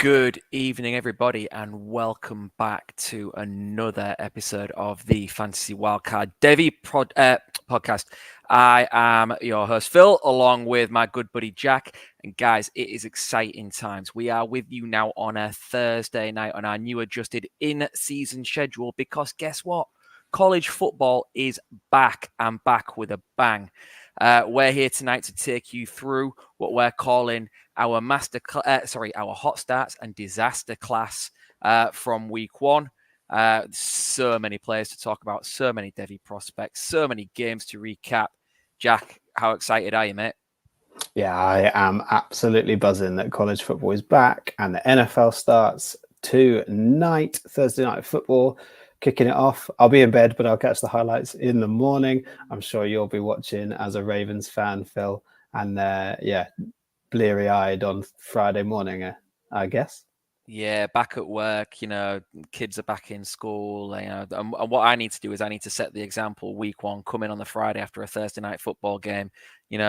Good evening, everybody, and welcome back to another episode of the Fantasy Wildcard Devy podcast. I am your host, Phil, along with my good buddy, Jack. And guys, it is exciting times. We are with you now on a Thursday night on our new adjusted in-season schedule because guess what? College football is back and back with a bang. We're here tonight to take you through what we're calling our our hot starts and disaster class from week one. So many players to talk about, so many Devy prospects, so many games to recap. Jack, how excited are you, mate? Yeah, I am absolutely buzzing that college football is back and the NFL starts tonight, Thursday night football, kicking it off. I'll be in bed, but I'll catch the highlights in the morning. I'm sure you'll be watching as a Ravens fan, Phil. And bleary-eyed on Friday morning, I guess. Yeah, back at work, kids are back in school, and what I need to do is I need to set the example week one, come in on the Friday after a Thursday night football game,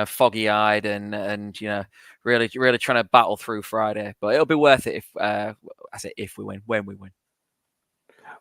foggy-eyed and really trying to battle through Friday. But it'll be worth it if we win, when we win.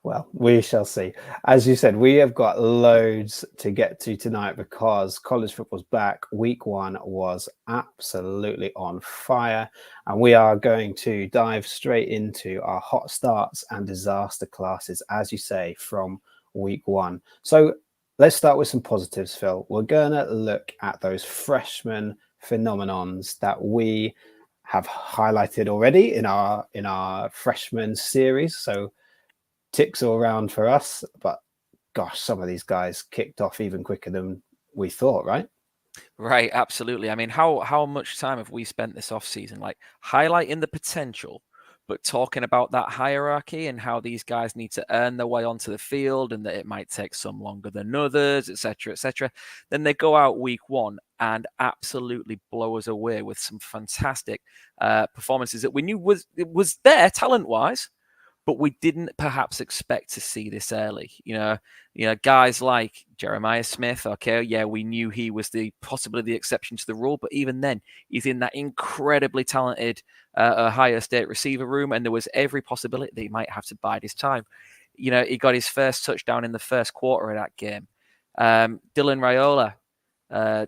Well, we shall see. As you said, we have got loads to get to tonight because college football's back. Week one was absolutely on fire. And we are going to dive straight into our hot starts and disaster classes, as you say, from week one. So let's start with some positives, Phil. We're going to look at those freshman phenomenons that we have highlighted already in our freshman series. So ticks all around for us, but gosh, some of these guys kicked off even quicker than we thought, right? Right, absolutely. I mean, how much time have we spent this off season like highlighting the potential, but talking about that hierarchy and how these guys need to earn their way onto the field and that it might take some longer than others, etc., etc. Then they go out week one and absolutely blow us away with some fantastic performances that we knew was there talent-wise, but we didn't perhaps expect to see this early. Guys like Jeremiah Smith. Okay, yeah, we knew he was possibly the exception to the rule, but even then, he's in that incredibly talented Ohio State receiver room, and there was every possibility that he might have to bide his time. He got his first touchdown in the first quarter of that game. Dylan Raiola,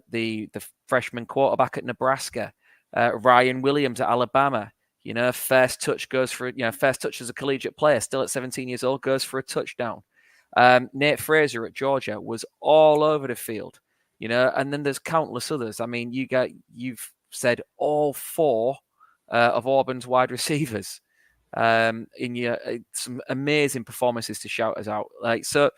the freshman quarterback at Nebraska. Ryan Williams at Alabama. First touch as a collegiate player, still at 17 years old, goes for a touchdown. Nate Fraser at Georgia was all over the field, and then there's countless others. I mean, you've said all four of Auburn's wide receivers in some amazing performances to shout us out. So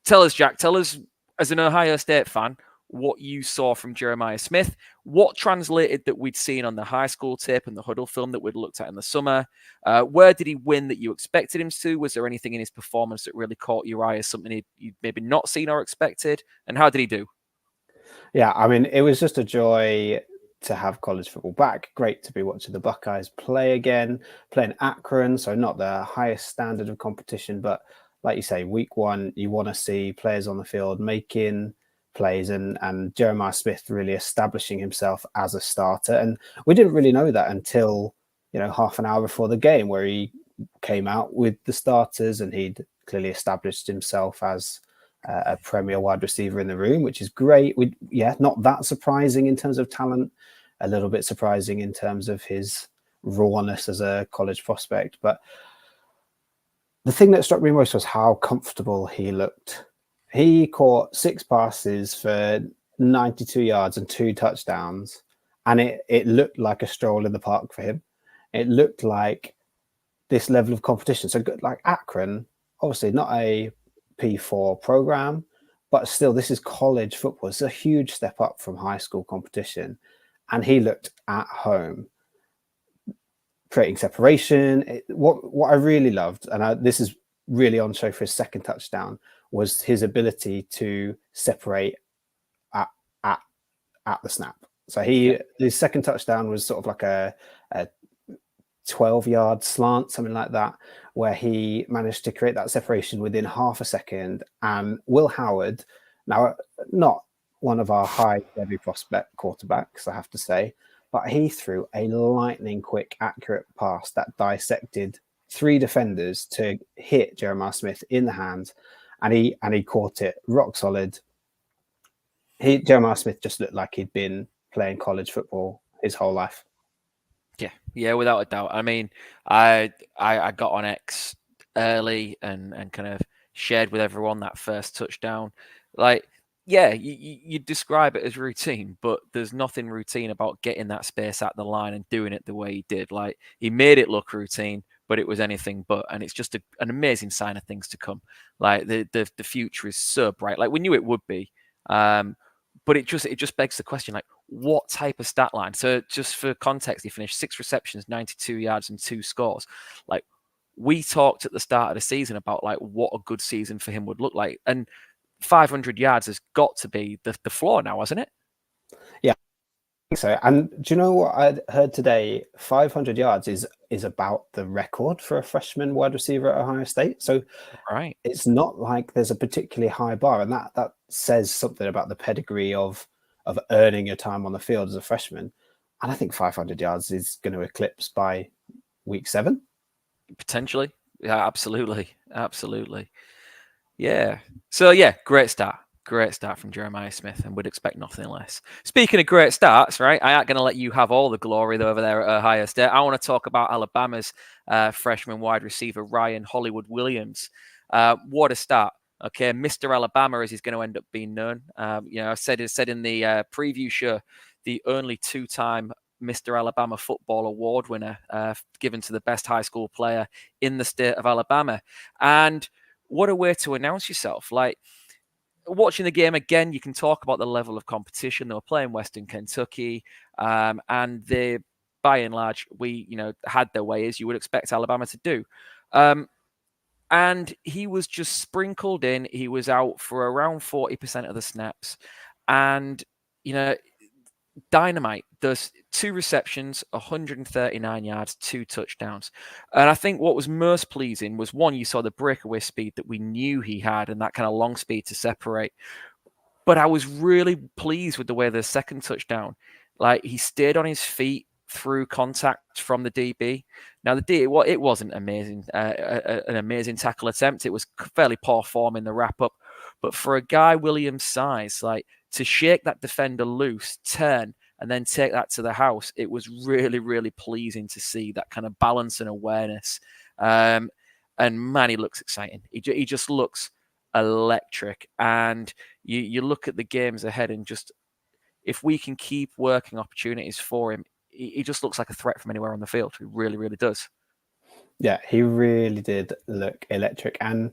tell us, Jack, as an Ohio State fan, what you saw from Jeremiah Smith, what translated that we'd seen on the high school tape and the huddle film that we'd looked at in the summer. Where did he win that you expected him to? Was there anything in his performance that really caught your eye as something you'd maybe not seen or expected? And how did he do? Yeah, I mean, it was just a joy to have college football back. Great to be watching the Buckeyes play again, playing Akron, so not the highest standard of competition, but like you say, week one, you want to see players on the field making plays and Jeremiah Smith really establishing himself as a starter. And we didn't really know that until, half an hour before the game, where he came out with the starters and he'd clearly established himself as a premier wide receiver in the room, which is great. Not that surprising in terms of talent, a little bit surprising in terms of his rawness as a college prospect. But the thing that struck me most was how comfortable he looked. He caught 6 passes for 92 yards and 2 touchdowns, and it looked like a stroll in the park for him. It looked like this level of competition. So good, like Akron, obviously not a P4 program, but still this is college football. It's a huge step up from high school competition. And he looked at home, creating separation. What I really loved, and this is really on show for his second touchdown, was his ability to separate at the snap. So his second touchdown was sort of like a 12-yard slant, something like that, where he managed to create that separation within half a second. And Will Howard, now not one of our high Devy prospect quarterbacks, I have to say, but he threw a lightning quick, accurate pass that dissected 3 defenders to hit Jeremiah Smith in the hands, and he caught it rock solid. Jeremiah Smith just looked like he'd been playing college football his whole life. Yeah, without a doubt. I mean, I got on X early and kind of shared with everyone that first touchdown. Like, yeah, you describe it as routine, but there's nothing routine about getting that space at the line and doing it the way he did. Like, he made it look routine, but it was anything but, and it's just an amazing sign of things to come. Like, the future is so bright. Like, we knew it would be. But it just begs the question, like, what type of stat line? So just for context, he finished 6 receptions, 92 yards, and 2 scores. Like, we talked at the start of the season about like what a good season for him would look like, and 500 yards has got to be the floor now, hasn't it? Yeah, I think so. And do you know what I heard today? 500 yards is about the record for a freshman wide receiver at Ohio State. So right, it's not like there's a particularly high bar, and that says something about the pedigree of earning your time on the field as a freshman. And I think 500 yards is going to eclipse by week 7. Potentially. Yeah, absolutely. Yeah. So yeah, great start from Jeremiah Smith, and would expect nothing less. Speaking of great starts, right? I ain't going to let you have all the glory over there at Ohio State. I want to talk about Alabama's freshman wide receiver Ryan Hollywood Williams. What a start! Okay, Mr. Alabama, as he's going to end up being known. I said in the preview show, the only 2-time Mr. Alabama Football Award winner, given to the best high school player in the state of Alabama. And what a way to announce yourself. Like, watching the game again, you can talk about the level of competition. They were playing Western Kentucky, and they, by and large, had their way, as you would expect Alabama to do. And he was just sprinkled in. He was out for around 40% of the snaps. And, dynamite. Does 2 receptions, 139 yards, 2 touchdowns. And I think what was most pleasing was, one, you saw the breakaway speed that we knew he had and that kind of long speed to separate. But I was really pleased with the way the second touchdown, like, he stayed on his feet through contact from the DB. Now, it wasn't amazing, an amazing tackle attempt. It was fairly poor form in the wrap up. But for a guy Williams' size, like, to shake that defender loose, turn, and then take that to the house, it was really, really pleasing to see that kind of balance and awareness. And man, he looks exciting. He just looks electric. And you look at the games ahead, and just, if we can keep working opportunities for him, he just looks like a threat from anywhere on the field. He really, really does. Yeah, he really did look electric. And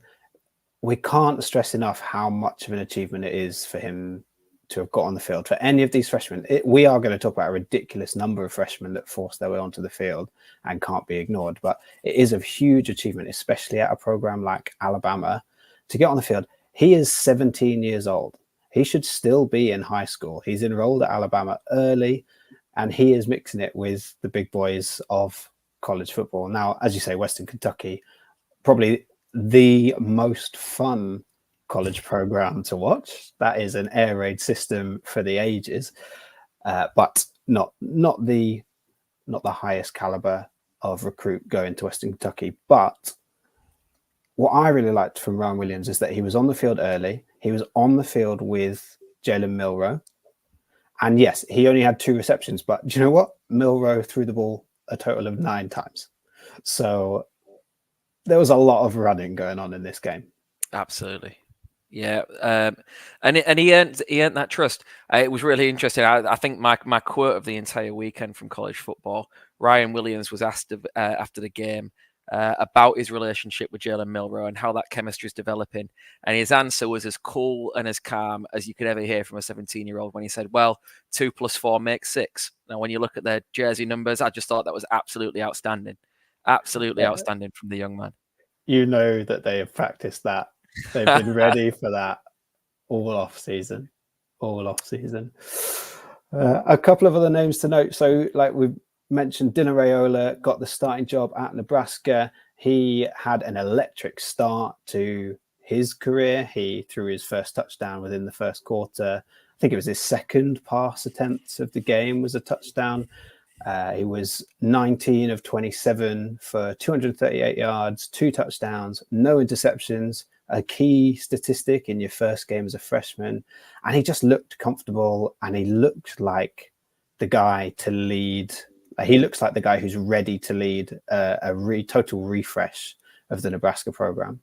we can't stress enough how much of an achievement it is for him to have got on the field. For any of these freshmen, we are going to talk about a ridiculous number of freshmen that force their way onto the field and can't be ignored. But it is a huge achievement, especially at a program like Alabama, to get on the field. He is 17 years old. He should still be in high school. He's enrolled at Alabama early, and he is mixing it with the big boys of college football. Now, as you say, Western Kentucky, probably the most fun college program to watch. That is an air raid system for the ages, but not the highest caliber of recruit going to Western Kentucky. But what I really liked from Ryan Williams is that he was on the field early. He was on the field with Jalen Milroe. And yes, he only had 2 receptions, but do you know what? Milroe threw the ball a total of 9 times. So there was a lot of running going on in this game. Absolutely. Yeah. And he earned that trust. It was really interesting. I think my quote of the entire weekend from college football, Ryan Williams was asked after the game about his relationship with Jalen Milroe and how that chemistry is developing. And his answer was as cool and as calm as you could ever hear from a 17-year-old when he said, well, 2 + 4 makes 6. Now, when you look at their jersey numbers, I just thought that was absolutely outstanding. Absolutely outstanding from the young man. You know that they have practiced that. They've been ready for that all off season. A couple of other names to note. So, like we've mentioned, Dinner Raiola got the starting job at Nebraska. He had an electric start to his career. He threw his first touchdown within the first quarter. I think it was his second pass attempt of the game was a touchdown. He was 19 of 27 for 238 yards, 2 touchdowns, no interceptions, a key statistic in your first game as a freshman. And he just looked comfortable, and he looked like the guy to lead. He looks like the guy who's ready to lead a total refresh of the Nebraska program.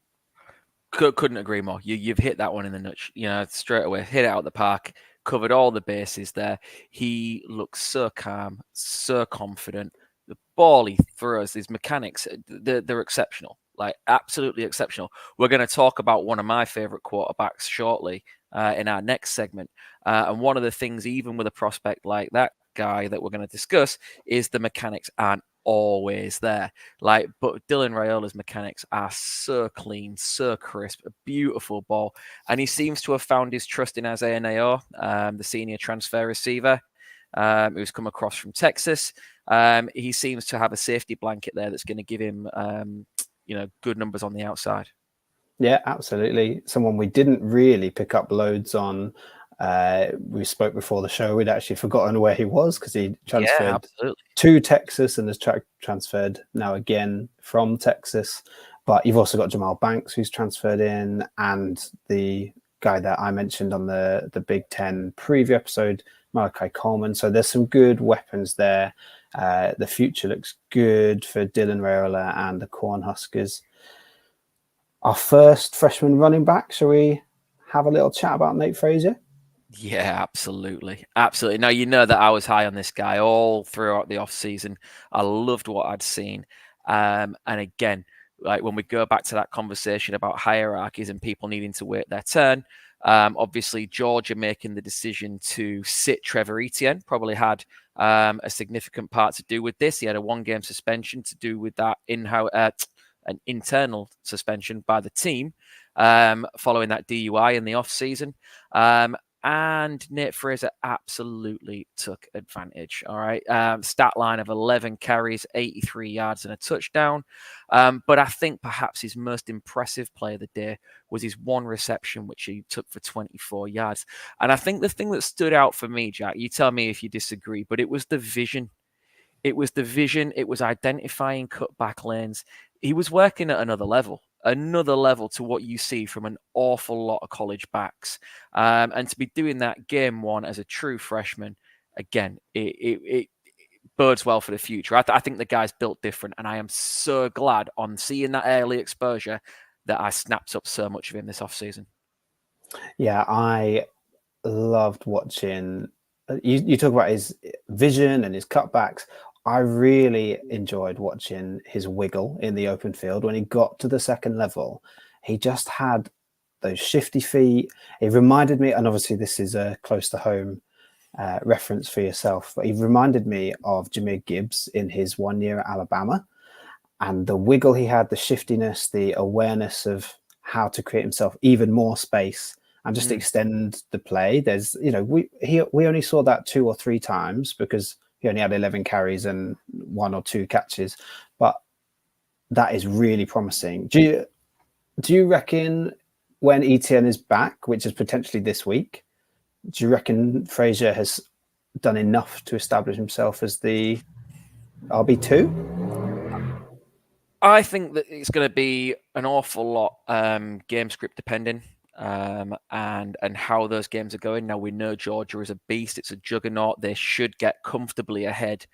Couldn't agree more. You've hit that one in the nuts. Straight away, hit it out the park. Covered all the bases there. He looks so calm, so confident. The ball he throws, his mechanics, they're exceptional, like absolutely exceptional. We're going to talk about one of my favorite quarterbacks shortly in our next segment. And one of the things, even with a prospect like that guy that we're going to discuss, is the mechanics aren't always there. But Dylan Raiola's mechanics are so clean, so crisp, a beautiful ball. And he seems to have found his trust in Isaiah Nayor, the senior transfer receiver, who's come across from Texas. He seems to have a safety blanket there that's going to give him, good numbers on the outside. Yeah, absolutely. Someone we didn't really pick up loads on. We spoke before the show. We'd actually forgotten where he was because he transferred to Texas and has transferred now again from Texas. But you've also got Jamal Banks, who's transferred in, and the guy that I mentioned on the Big Ten preview episode, Malachi Coleman. So there's some good weapons there. The future looks good for Dylan Raiola and the Cornhuskers. Our first freshman running back, shall we have a little chat about Nate Frazier? Yeah, absolutely. Absolutely. Now, you know that I was high on this guy all throughout the offseason. I loved what I'd seen. And again, like when we go back to that conversation about hierarchies and people needing to wait their turn, obviously Georgia making the decision to sit Trevor Etienne probably had a significant part to do with this. He had a 1-game suspension to do with that an internal suspension by the team following that DUI in the offseason. And Nate Frazier absolutely took advantage. All right. Stat line of 11 carries, 83 yards and a touchdown. But I think perhaps his most impressive play of the day was his 1 reception, which he took for 24 yards. And I think the thing that stood out for me, Jack, you tell me if you disagree, but it was the vision. It was the vision. It was identifying cutback lanes. He was working at another level to what you see from an awful lot of college backs. And to be doing that game 1 as a true freshman, again, it bodes well for the future. I think the guy's built different, and I am so glad on seeing that early exposure that I snapped up so much of him this offseason. Yeah, I loved watching. You talk about his vision and his cutbacks. I really enjoyed watching his wiggle in the open field. When he got to the second level, he just had those shifty feet. It reminded me, and obviously this is a close to home reference for yourself, but he reminded me of Jahmyr Gibbs in his 1 year at Alabama. And the wiggle he had, the shiftiness, the awareness of how to create himself even more space and just extend the play. There's, we only saw that 2 or 3 times because he only had 11 carries and 1 or 2 catches, but that is really promising. Do you reckon when Etienne is back, which is potentially this week, do you reckon Frazier has done enough to establish himself as the RB2? I think that it's going to be an awful lot game script depending. And how those games are going. Now, we know Georgia is a beast. It's a juggernaut. They should get comfortably ahead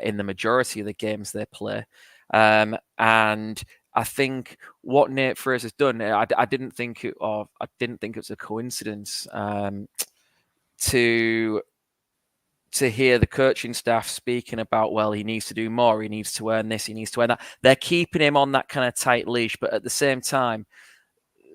in the majority of the games they play. And I think what Nate Frazier's done, I didn't think it was a coincidence to hear the coaching staff speaking about, well, he needs to do more. He needs to earn this. He needs to earn that. They're keeping him on that kind of tight leash, but at the same time,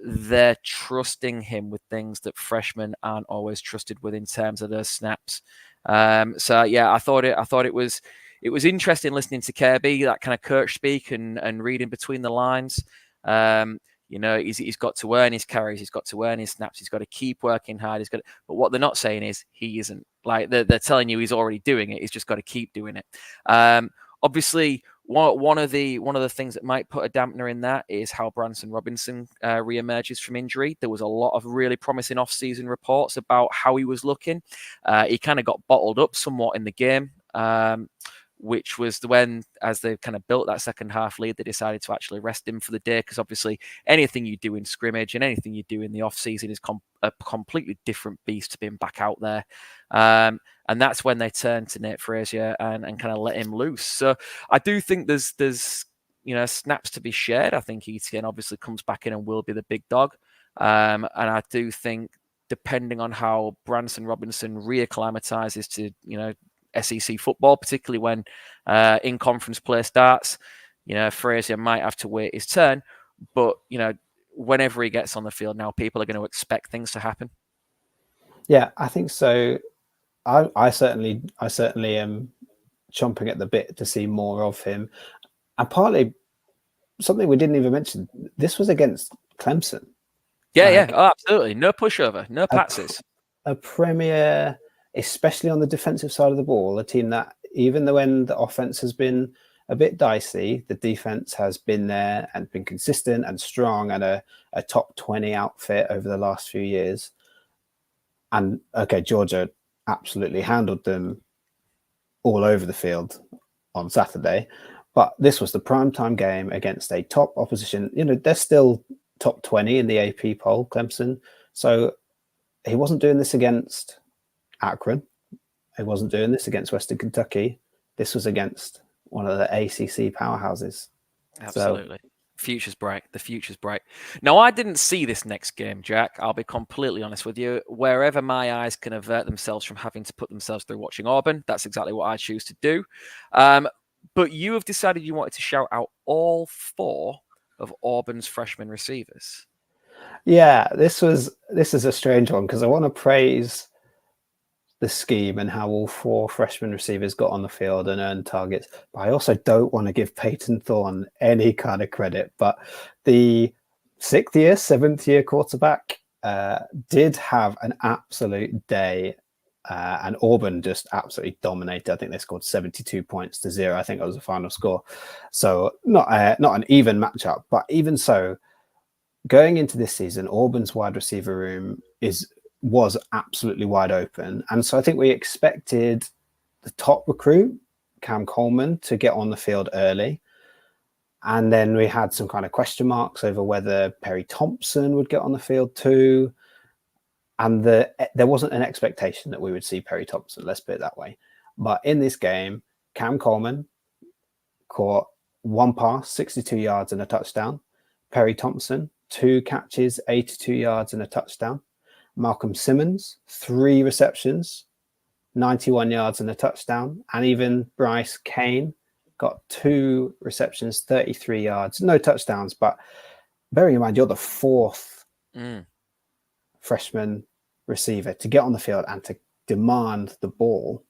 they're trusting him with things that freshmen aren't always trusted with in terms of those snaps. So yeah, I thought it was interesting listening to Kirby, that kind of coach speak and reading between the lines. He's got to earn his carries, he's got to earn his snaps, he's got to keep working hard. But what they're not saying is he isn't. Like they're telling you he's already doing it. He's just got to keep doing it. Obviously, one of the things that might put a dampener in that is how Branson Robinson reemerges from injury. There was a lot of really promising off-season reports about how he was looking. He kind of got bottled up somewhat in the game, which was when, as they kind of built that second half lead, they decided to actually rest him for the day, because obviously anything you do in scrimmage and anything you do in the off-season is a completely different beast to being back out there. And that's when they turned to Nate Frazier and kind of let him loose. So I do think there's snaps to be shared. I think Etienne obviously comes back in and will be the big dog. And I do think, depending on how Branson Robinson reacclimatizes to, SEC football, particularly when in-conference play starts, Frazier might have to wait his turn. But, whenever he gets on the field now, people are going to expect things to happen. Yeah, I think so. I certainly am chomping at the bit to see more of him. And partly something we didn't even mention, this was against Clemson. Yeah. Oh, absolutely. No pushover, no patsies. A premier, especially on the defensive side of the ball, a team that, even though when the offense has been a bit dicey, the defense has been there and been consistent and strong, and a top 20 outfit over the last few years. And okay, Georgia absolutely handled them all over the field on Saturday, but this was the primetime game against a top opposition. They're still top 20 in the AP poll, Clemson. So he wasn't doing this against Akron. He wasn't doing this against Western Kentucky. This was against one of the ACC powerhouses. Absolutely. Future's bright. The future's bright. Now, I didn't see this next game, Jack. I'll be completely honest with you. Wherever my eyes can avert themselves from having to put themselves through watching Auburn, that's exactly what I choose to do. But you have decided you wanted to shout out all 4 of Auburn's freshman receivers. Yeah, this is a strange one, because I want to praise the scheme and how all 4 freshman receivers got on the field and earned targets. But I also don't want to give Peyton Thorne any kind of credit. But the 6th year, 7th year quarterback did have an absolute day. And Auburn just absolutely dominated. I think they scored 72 points to 0. I think that was the final score. So not an even matchup. But even so, going into this season, Auburn's wide receiver room was absolutely wide open. And so I think we expected the top recruit, Cam Coleman, to get on the field early. And then we had some kind of question marks over whether Perry Thompson would get on the field too. And there wasn't an expectation that we would see Perry Thompson, let's put it that way. But in this game, Cam Coleman caught 1 pass, 62 yards and a touchdown. Perry Thompson, 2 catches, 82 yards and a touchdown. Malcolm Simmons, 3 receptions, 91 yards and a touchdown. And even Bryce Kane got 2 receptions, 33 yards, no touchdowns. But bearing in mind, you're the 4th freshman receiver to get on the field and to demand the ball.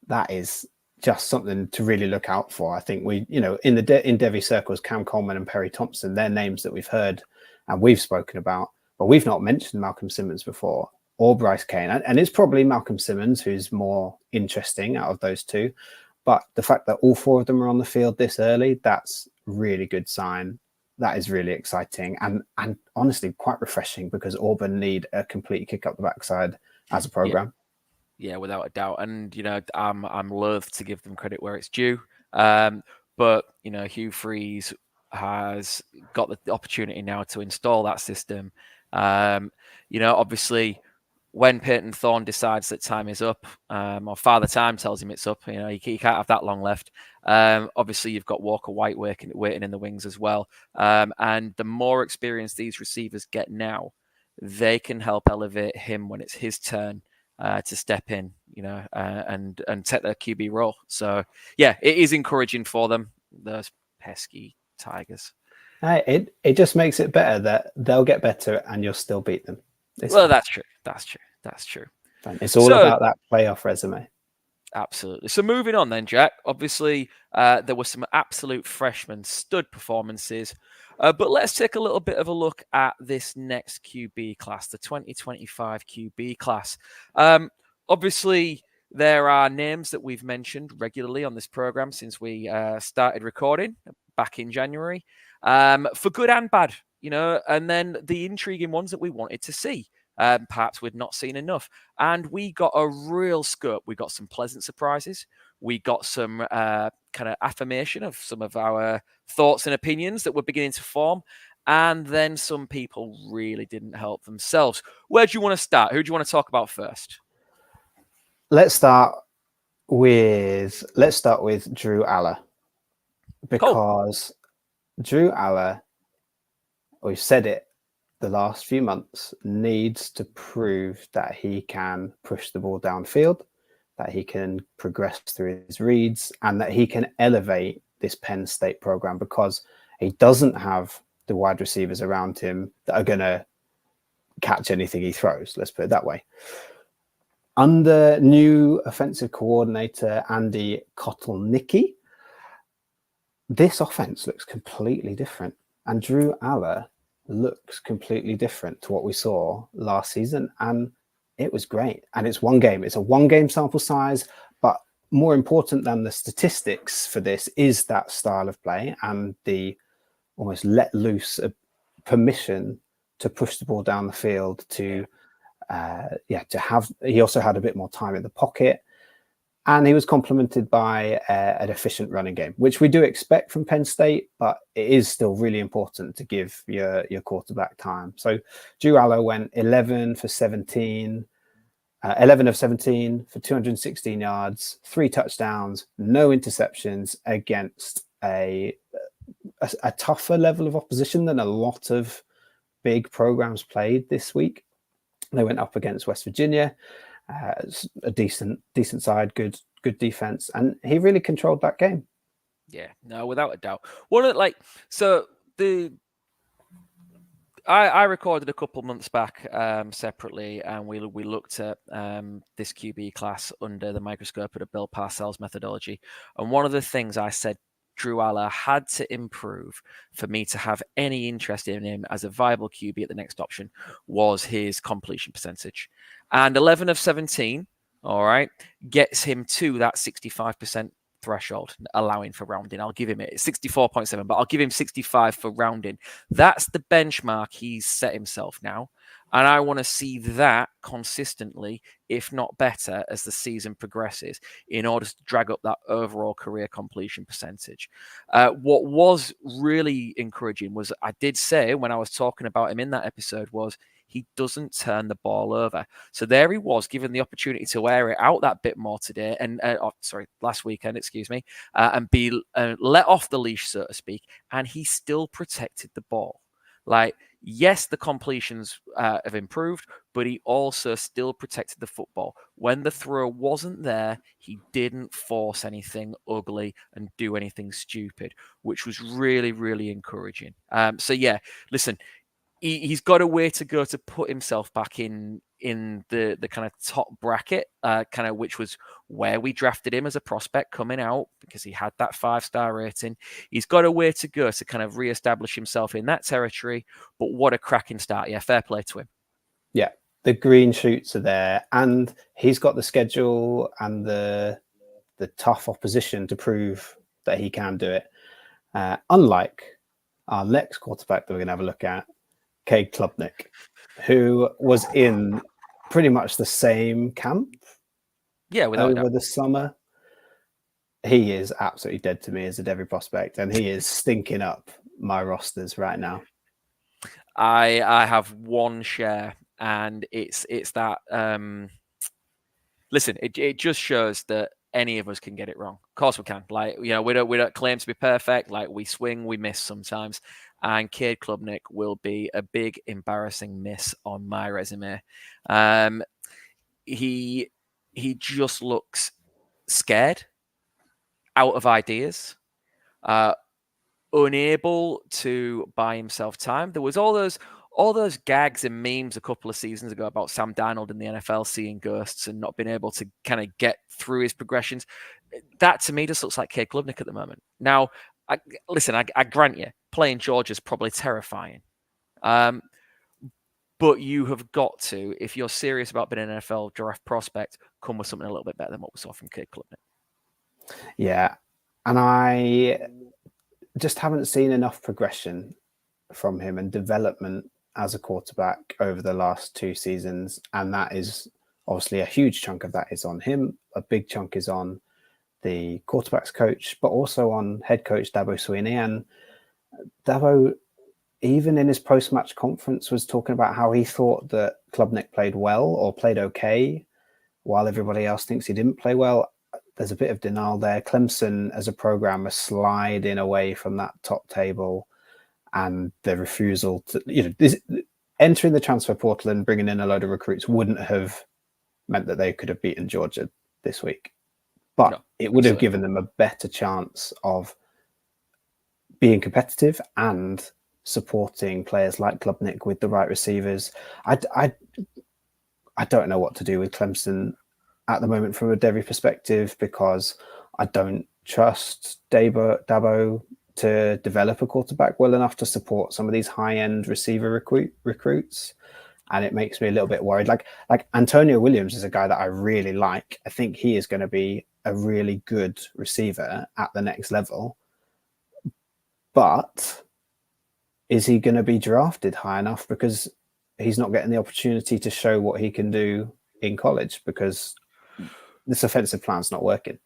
That is just something to really look out for. I think in Devy circles, Cam Coleman and Perry Thompson, they're names that we've heard and we've spoken about. But we've not mentioned Malcolm Simmons before, or Bryce Kane. And it's probably Malcolm Simmons who's more interesting out of those 2. But the fact that all 4 of them are on the field this early, that's really good sign. That is really exciting and honestly quite refreshing, because Auburn need a complete kick up the backside as a program. Yeah, without a doubt. And, I'm loath to give them credit where it's due. But, Hugh Freeze has got the opportunity now to install that system. Obviously, when Peyton Thorne decides that time is up, or Father Time tells him it's up, he can't have that long left. Obviously, you've got Walker White waiting in the wings as well. And the more experience these receivers get now, they can help elevate him when it's his turn to step in, and take their QB role. So, yeah, it is encouraging for them, those pesky Tigers. It just makes it better that they'll get better and you'll still beat them. That's true. It's all about that playoff resume. Absolutely. So moving on then, Jack. Obviously, there were some absolute freshman stud performances. But let's take a little bit of a look at this next QB class, the 2025 QB class. Obviously, there are names that we've mentioned regularly on this program since we started recording back in January, for good and bad, and then the intriguing ones that we wanted to see. Perhaps we'd not seen enough. And we got a real scope. We got some pleasant surprises. We got some kind of affirmation of some of our thoughts and opinions that were beginning to form. And then some people really didn't help themselves. Where do you want to start? Who do you want to talk about first? Let's start with Drew Aller, because Drew Aller, we've said it the last few months, needs to prove that he can push the ball downfield, that he can progress through his reads, and that he can elevate this Penn State program, because he doesn't have the wide receivers around him that are going to catch anything he throws. Let's put it that way. Under new offensive coordinator Andy Kotelnicki, this offense looks completely different, and Drew Aller looks completely different to what we saw last season, and it was great. And it's one game. It's a one-game sample size, but more important than the statistics for this is that style of play and the almost let loose permission to push the ball down the field, to have. He also had a bit more time in the pocket, and he was complemented by an efficient running game, which we do expect from Penn State, but it is still really important to give your quarterback time. So Drew Aller went 11 of 17 for 216 yards, 3 touchdowns, no interceptions against a tougher level of opposition than a lot of big programs played this week. They went up against West Virginia, a decent side, good defense, and he really controlled that game. Yeah, no, without a doubt. I recorded a couple months back separately, and we looked at this QB class under the microscope of the Bill Parcells methodology. And one of the things I said Drew Aller had to improve for me to have any interest in him as a viable QB at the next option was his completion percentage. And 11 of 17, all right, gets him to that 65% threshold, allowing for rounding. I'll give him it 64.7, but I'll give him 65 for rounding. That's the benchmark he's set himself now. And I want to see that consistently, if not better, as the season progresses, in order to drag up that overall career completion percentage. What was really encouraging was, I did say when I was talking about him in that episode, was he doesn't turn the ball over. So there he was, given the opportunity to air it out that bit more today, and last weekend, and be let off the leash, so to speak, and he still protected the ball. Like, yes, the completions have improved, but he also still protected the football. When the throw wasn't there, he didn't force anything ugly and do anything stupid, which was really, really encouraging. So yeah, listen, he's got a way to go to put himself back in the kind of top bracket, which was where we drafted him as a prospect coming out, because he had that 5-star rating. He's got a way to go to kind of reestablish himself in that territory. But what a cracking start. Yeah, fair play to him. Yeah, the green shoots are there, and he's got the schedule and the tough opposition to prove that he can do it. Unlike our next quarterback that we're going to have a look at, Cade Klubnik, who was in pretty much the same camp over the summer. He is absolutely dead to me as a Devy prospect, and he is stinking up my rosters right now. I have one share, and it's that. Listen, it just shows that any of us can get it wrong. Of course we can. Like, we don't claim to be perfect. Like, we swing, we miss sometimes. And Cade Klubnik will be a big embarrassing miss on my resume. He just looks scared, out of ideas, unable to buy himself time. There was all those gags and memes a couple of seasons ago about Sam Darnold in the NFL seeing ghosts and not being able to kind of get through his progressions. That to me just looks like Cade Klubnik at the moment. Now, I grant you, playing Georgia's probably terrifying. But you have got to, if you're serious about being an NFL draft prospect, come with something a little bit better than what we saw from Cade Klubnik. Yeah. And I just haven't seen enough progression from him and development as a quarterback over the last 2 seasons. And that is obviously a huge chunk of that is on him. A big chunk is on the quarterback's coach, but also on head coach Dabo Swinney. And Dabo, even in his post-match conference, was talking about how he thought that Klubnik played well or played okay, while everybody else thinks he didn't play well. There's a bit of denial there. Clemson, as a program, are sliding away from that top table, and the refusal to, entering the transfer portal and bringing in a load of recruits wouldn't have meant that they could have beaten Georgia this week. But it would have given them a better chance of being competitive and supporting players like Klubnik with the right receivers. I don't know what to do with Clemson at the moment from a Devy perspective, because I don't trust Dabo to develop a quarterback well enough to support some of these high-end receiver recruits. And it makes me a little bit worried. Like Antonio Williams is a guy that I really like. I think he is going to be a really good receiver at the next level. But is he going to be drafted high enough? Because he's not getting the opportunity to show what he can do in college, because this offensive plan's not working.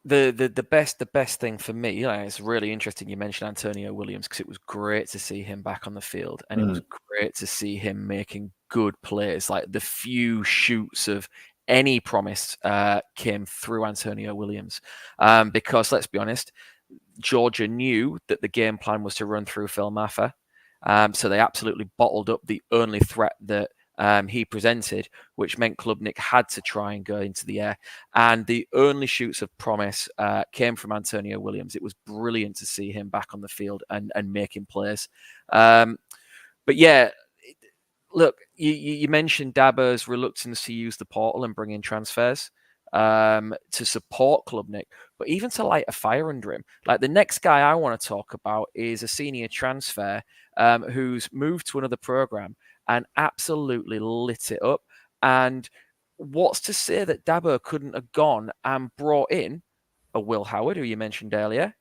The best thing for me, it's really interesting you mentioned Antonio Williams, because it was great to see him back on the field, and it was great to see him making good plays. Like, the few shoots of any promise came through Antonio Williams, because let's be honest, Georgia knew that the game plan was to run through Phil Maffa, so they absolutely bottled up the only threat that he presented, which meant Klubnik had to try and go into the air. And the only shoots of promise came from Antonio Williams. It was brilliant to see him back on the field and making plays. But yeah, look, you mentioned Dabo's reluctance to use the portal and bring in transfers to support Klubnik, but even to light a fire under him. Like, the next guy I want to talk about is a senior transfer who's moved to another program and absolutely lit it up. And what's to say that Dabo couldn't have gone and brought in a Will Howard, who you mentioned earlier,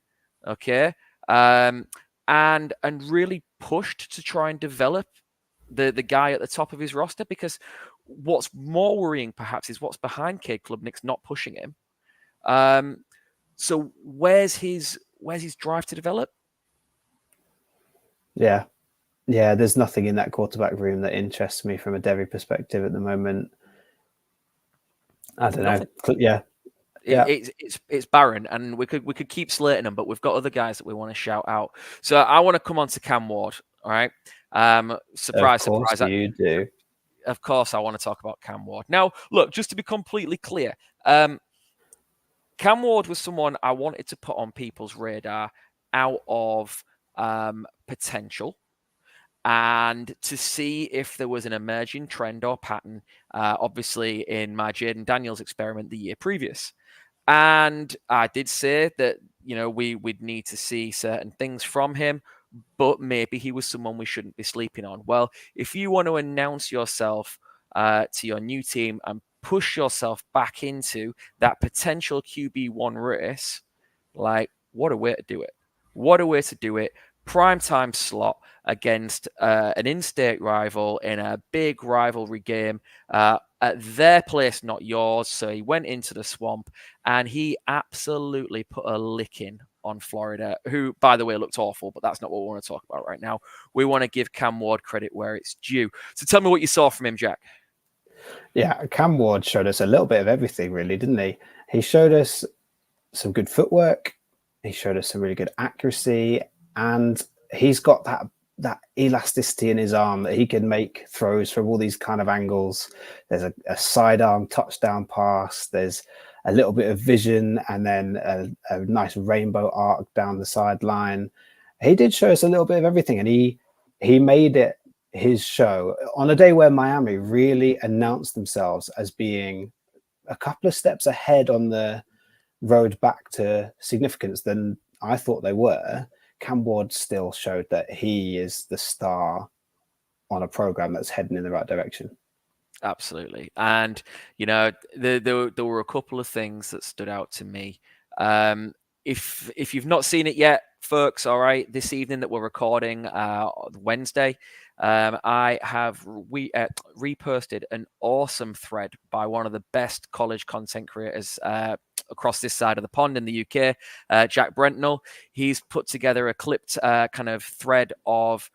okay, and really pushed to try and develop the guy at the top of his roster? Because what's more worrying, perhaps, is what's behind Cade Klubnik's not pushing him. So where's his drive to develop? Yeah, there's nothing in that quarterback room that interests me from a Devy perspective at the moment. I don't know. Yeah. It's barren, and we could keep slating them, but we've got other guys that we want to shout out. So I want to come on to Cam Ward. All right. Surprise. You do. Of course, I want to talk about Cam Ward. Now, look, just to be completely clear, Cam Ward was someone I wanted to put on people's radar out of potential, and to see if there was an emerging trend or pattern, obviously in my Jaden Daniels experiment the year previous. And I did say that, we'd need to see certain things from him, but maybe he was someone we shouldn't be sleeping on. Well, if you want to announce yourself to your new team and push yourself back into that potential QB1 race, like, what a way to do it. What a way to do it. Primetime slot against an in-state rival in a big rivalry game at their place, not yours. So he went into the swamp and he absolutely put a licking on Florida, who, by the way, looked awful, but that's not what we want to talk about right now. We want to give Cam Ward credit where it's due. So tell me what you saw from him, Jack. Yeah, Cam Ward showed us a little bit of everything, really, didn't he? He showed us some good footwork. He showed us some really good accuracy, and he's got that elasticity in his arm that he can make throws from all these kind of angles. There's a sidearm touchdown pass. There's a little bit of vision, and then a nice rainbow arc down the sideline. He did show us a little bit of everything, and he made it his show on a day where Miami really announced themselves as being a couple of steps ahead on the road back to significance than I thought they were. Cam Ward still showed that he is the star on a program that's heading in the right direction. Absolutely. And, there were a couple of things that stood out to me. If you've not seen it yet, folks, all right, this evening that we're recording, Wednesday, I have reposted an awesome thread by one of the best college content creators across this side of the pond in the UK, Jack Brentnell. He's put together a clipped kind of thread of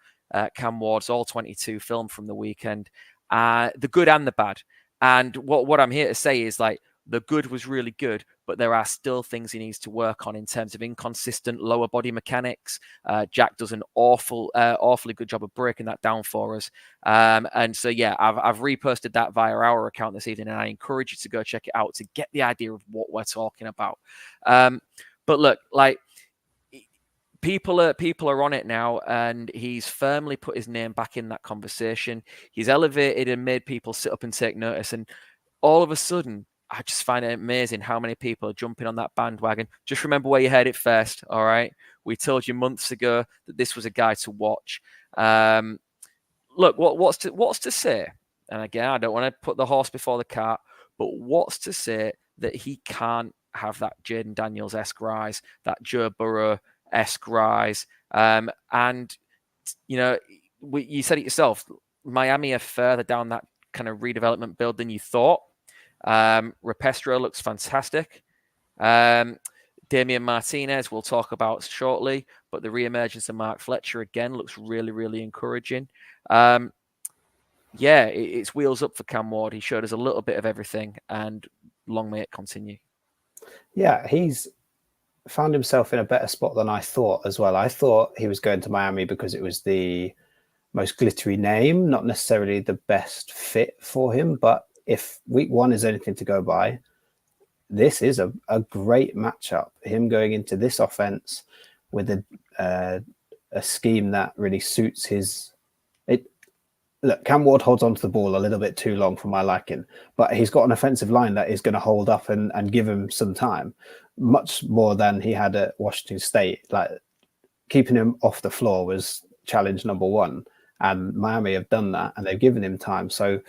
Cam Ward's All-22 film from the weekend, the good and the bad. And what I'm here to say is, like, the good was really good, but there are still things he needs to work on in terms of inconsistent lower body mechanics. Jack does an awfully good job of breaking that down for us. And so, yeah, I've reposted that via our account this evening, and I encourage you to go check it out to get the idea of what we're talking about. But look, like, people are on it now, and he's firmly put his name back in that conversation. He's elevated and made people sit up and take notice. And all of a sudden, I just find it amazing how many people are jumping on that bandwagon. Just remember where you heard it first, all right? We told you months ago that this was a guy to watch. Look, what's to say? And again, I don't want to put the horse before the cart, but what's to say that he can't have that Jaden Daniels-esque rise, that Joe Burrow-esque rise? And, you said it yourself, Miami are further down that kind of redevelopment build than you thought. Repestro looks fantastic. Damian Martinez we'll talk about shortly, but the reemergence of Mark Fletcher again looks really, really encouraging. It's wheels up for Cam Ward. He showed us a little bit of everything, and long may it continue. Yeah, he's found himself in a better spot than I thought as well. I thought he was going to Miami because it was the most glittery name, not necessarily the best fit for him, but if week one is anything to go by, this is a great matchup. Him going into this offense with a scheme that really suits his. Look, Cam Ward holds onto the ball a little bit too long for my liking, but he's got an offensive line that is going to hold up and give him some time, much more than he had at Washington State. Like, keeping him off the floor was challenge number one, and Miami have done that, and they've given him time. So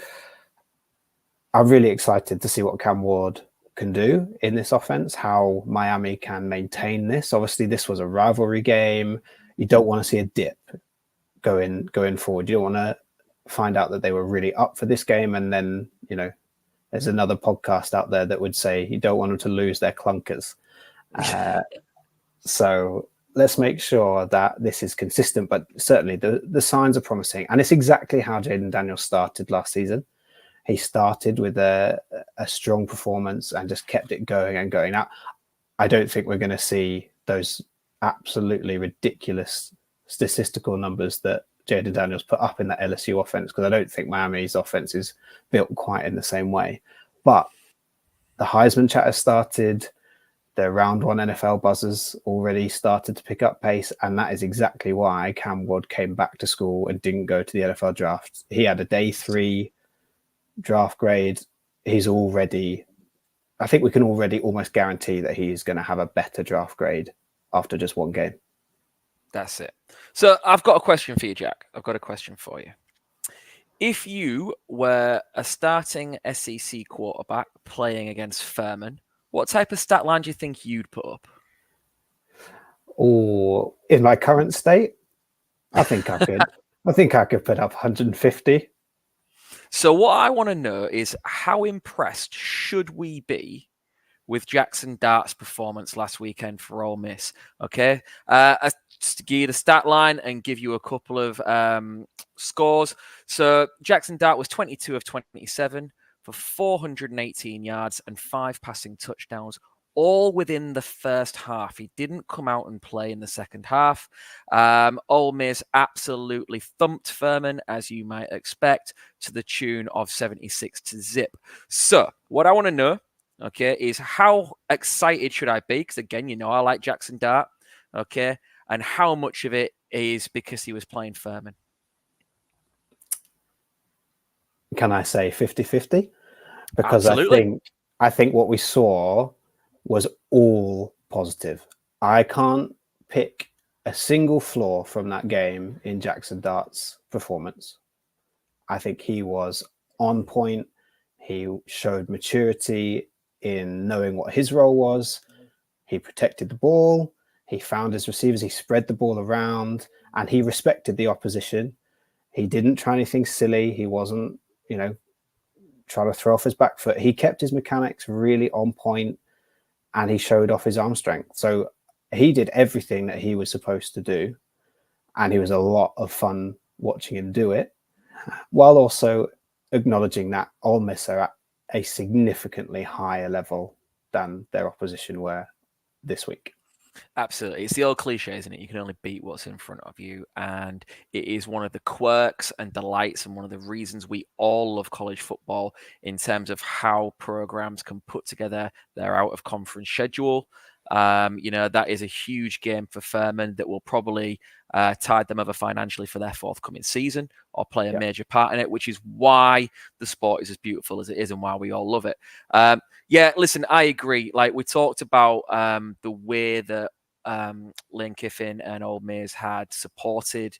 I'm really excited to see what Cam Ward can do in this offense, how Miami can maintain this. Obviously, this was a rivalry game. You don't want to see a dip going forward. You don't want to find out that they were really up for this game, and then, there's another podcast out there that would say you don't want them to lose their clunkers. So let's make sure that this is consistent, but certainly the signs are promising. And it's exactly how Jaden Daniels started last season. He started with a strong performance and just kept it going and going. Now, I don't think we're going to see those absolutely ridiculous statistical numbers that Jaden Daniels put up in that LSU offense, because I don't think Miami's offense is built quite in the same way. But the Heisman chat has started. The round one NFL buzzers already started to pick up pace, and that is exactly why Cam Ward came back to school and didn't go to the NFL draft. He had a day 3 draft grade. I think we can already almost guarantee that he's going to have a better draft grade after just one game. That's it. So I've got a question for you, Jack. I've got a question for you. If you were a starting SEC quarterback playing against Furman, what type of stat line do you think you'd put up? Or in my current state, I think I could. I think I could put up 150. So what I want to know is, how impressed should we be with Jackson Dart's performance last weekend for Ole Miss? Okay, just to give you the stat line and give you a couple of scores. So Jackson Dart was 22 of 27 for 418 yards and 5 passing touchdowns, all within the first half. He didn't come out and play in the second half. Ole Miss absolutely thumped Furman, as you might expect, to the tune of 76-0. So what I want to know, okay, is how excited should I be? Because again, I like Jackson Dart, okay, and how much of it is because he was playing Furman? Can I say 50-50? Because Absolutely. I think what we saw was all positive. I can't pick a single flaw from that game in Jackson Dart's performance. I think he was on point. He showed maturity in knowing what his role was. He protected the ball. He found his receivers. He spread the ball around, and he respected the opposition. He didn't try anything silly. He wasn't, trying to throw off his back foot. He kept his mechanics really on point, and he showed off his arm strength. So he did everything that he was supposed to do, and he was a lot of fun watching him do it, while also acknowledging that Ole Miss are at a significantly higher level than their opposition were this week. Absolutely. It's the old cliche, isn't it? You can only beat what's in front of you. And it is one of the quirks and delights and one of the reasons we all love college football in terms of how programs can put together their out of conference schedule. That is a huge game for Furman that will probably tide them over financially for their forthcoming season or play a major part in it, which is why the sport is as beautiful as it is and why we all love it. Listen, I agree. Like we talked about the way that Lane Kiffin and Ole Miss had supported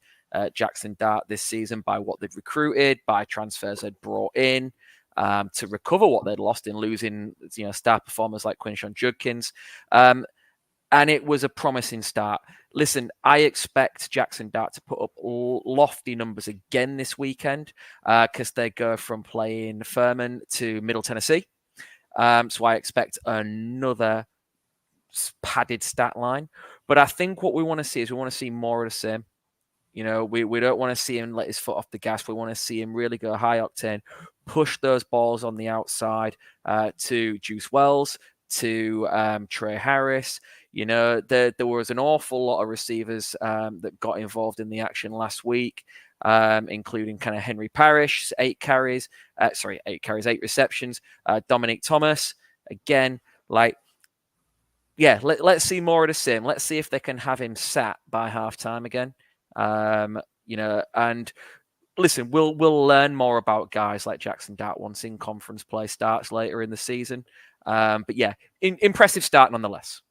Jackson Dart this season by what they'd recruited, by transfers they'd brought in. To recover what they'd lost in losing, star performers like Quinshon Judkins. And it was a promising start. Listen, I expect Jackson Dart to put up lofty numbers again this weekend because they go from playing Furman to Middle Tennessee. So I expect another padded stat line. But I think what we want to see is we want to see more of the same. We don't want to see him let his foot off the gas. We want to see him really go high octane, push those balls on the outside to Juice Wells, to Trey Harris. There was an awful lot of receivers that got involved in the action last week, including kind of Henry Parrish, 8 receptions. Dominic Thomas, again, let's see more of the same. Let's see if they can have him sat by halftime again. And listen, we'll learn more about guys like Jackson Dart once in conference play starts later in the season. Impressive start nonetheless.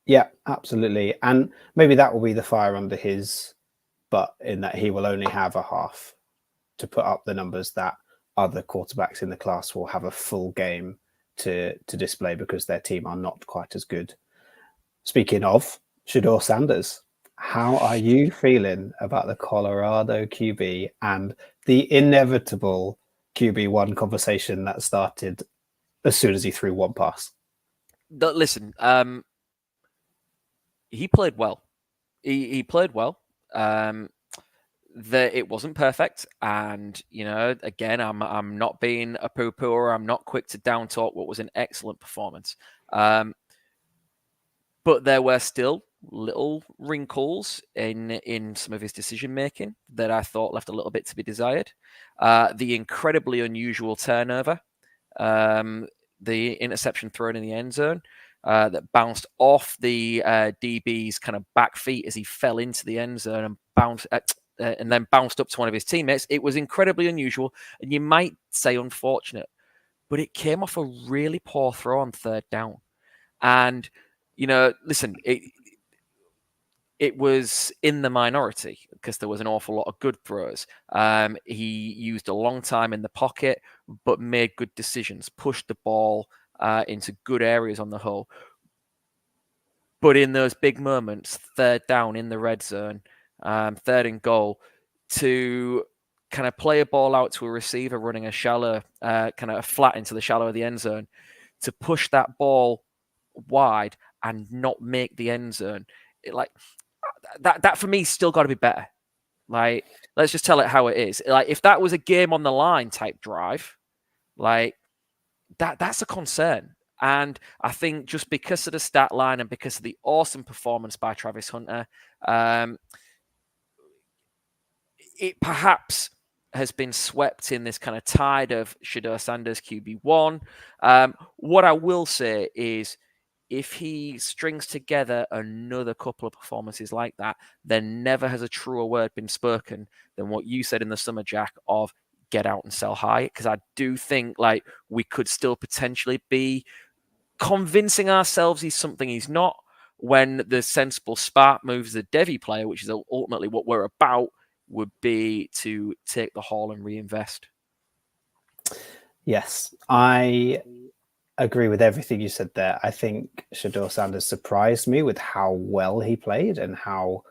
Yeah, absolutely. And maybe that will be the fire under his butt in that he will only have a half to put up the numbers that other quarterbacks in the class will have a full game to display because their team are not quite as good. Speaking of Shedeur Sanders, how are you feeling about the Colorado QB and the inevitable QB1 conversation that started as soon as he threw one pass? Listen, he played well. He played well. It wasn't perfect, and again, I'm not being a poo-pooer. I'm not quick to down talk what was an excellent performance. But there were still little wrinkles in some of his decision making that I thought left a little bit to be desired. The incredibly unusual turnover, the interception thrown in the end zone that bounced off the DB's kind of back feet as he fell into the end zone and then bounced up to one of his teammates. It was incredibly unusual, and you might say unfortunate, but it came off a really poor throw on third down. And listen, it was in the minority because there was an awful lot of good throws. He used a long time in the pocket, but made good decisions, pushed the ball into good areas on the whole. But in those big moments, third down in the red zone, third and goal, to kind of play a ball out to a receiver running a shallow, kind of flat into the shallow of the end zone, to push that ball wide and not make the end zone. That for me still got to be better. Let's just tell it how it is. If that was a game on the line type drive, that's a concern. And I think just because of the stat line and because of the awesome performance by Travis Hunter, it perhaps has been swept in this kind of tide of Shedeur Sanders QB1. What I will say is, if he strings together another couple of performances like that, then never has a truer word been spoken than what you said in the summer, Jack, of get out and sell high. Because I do think we could still potentially be convincing ourselves he's something he's not, when the sensible smart moves the Devy player, which is ultimately what we're about, would be to take the haul and reinvest. Yes, I agree with everything you said there. I think Shedeur Sanders surprised me with how well he played and how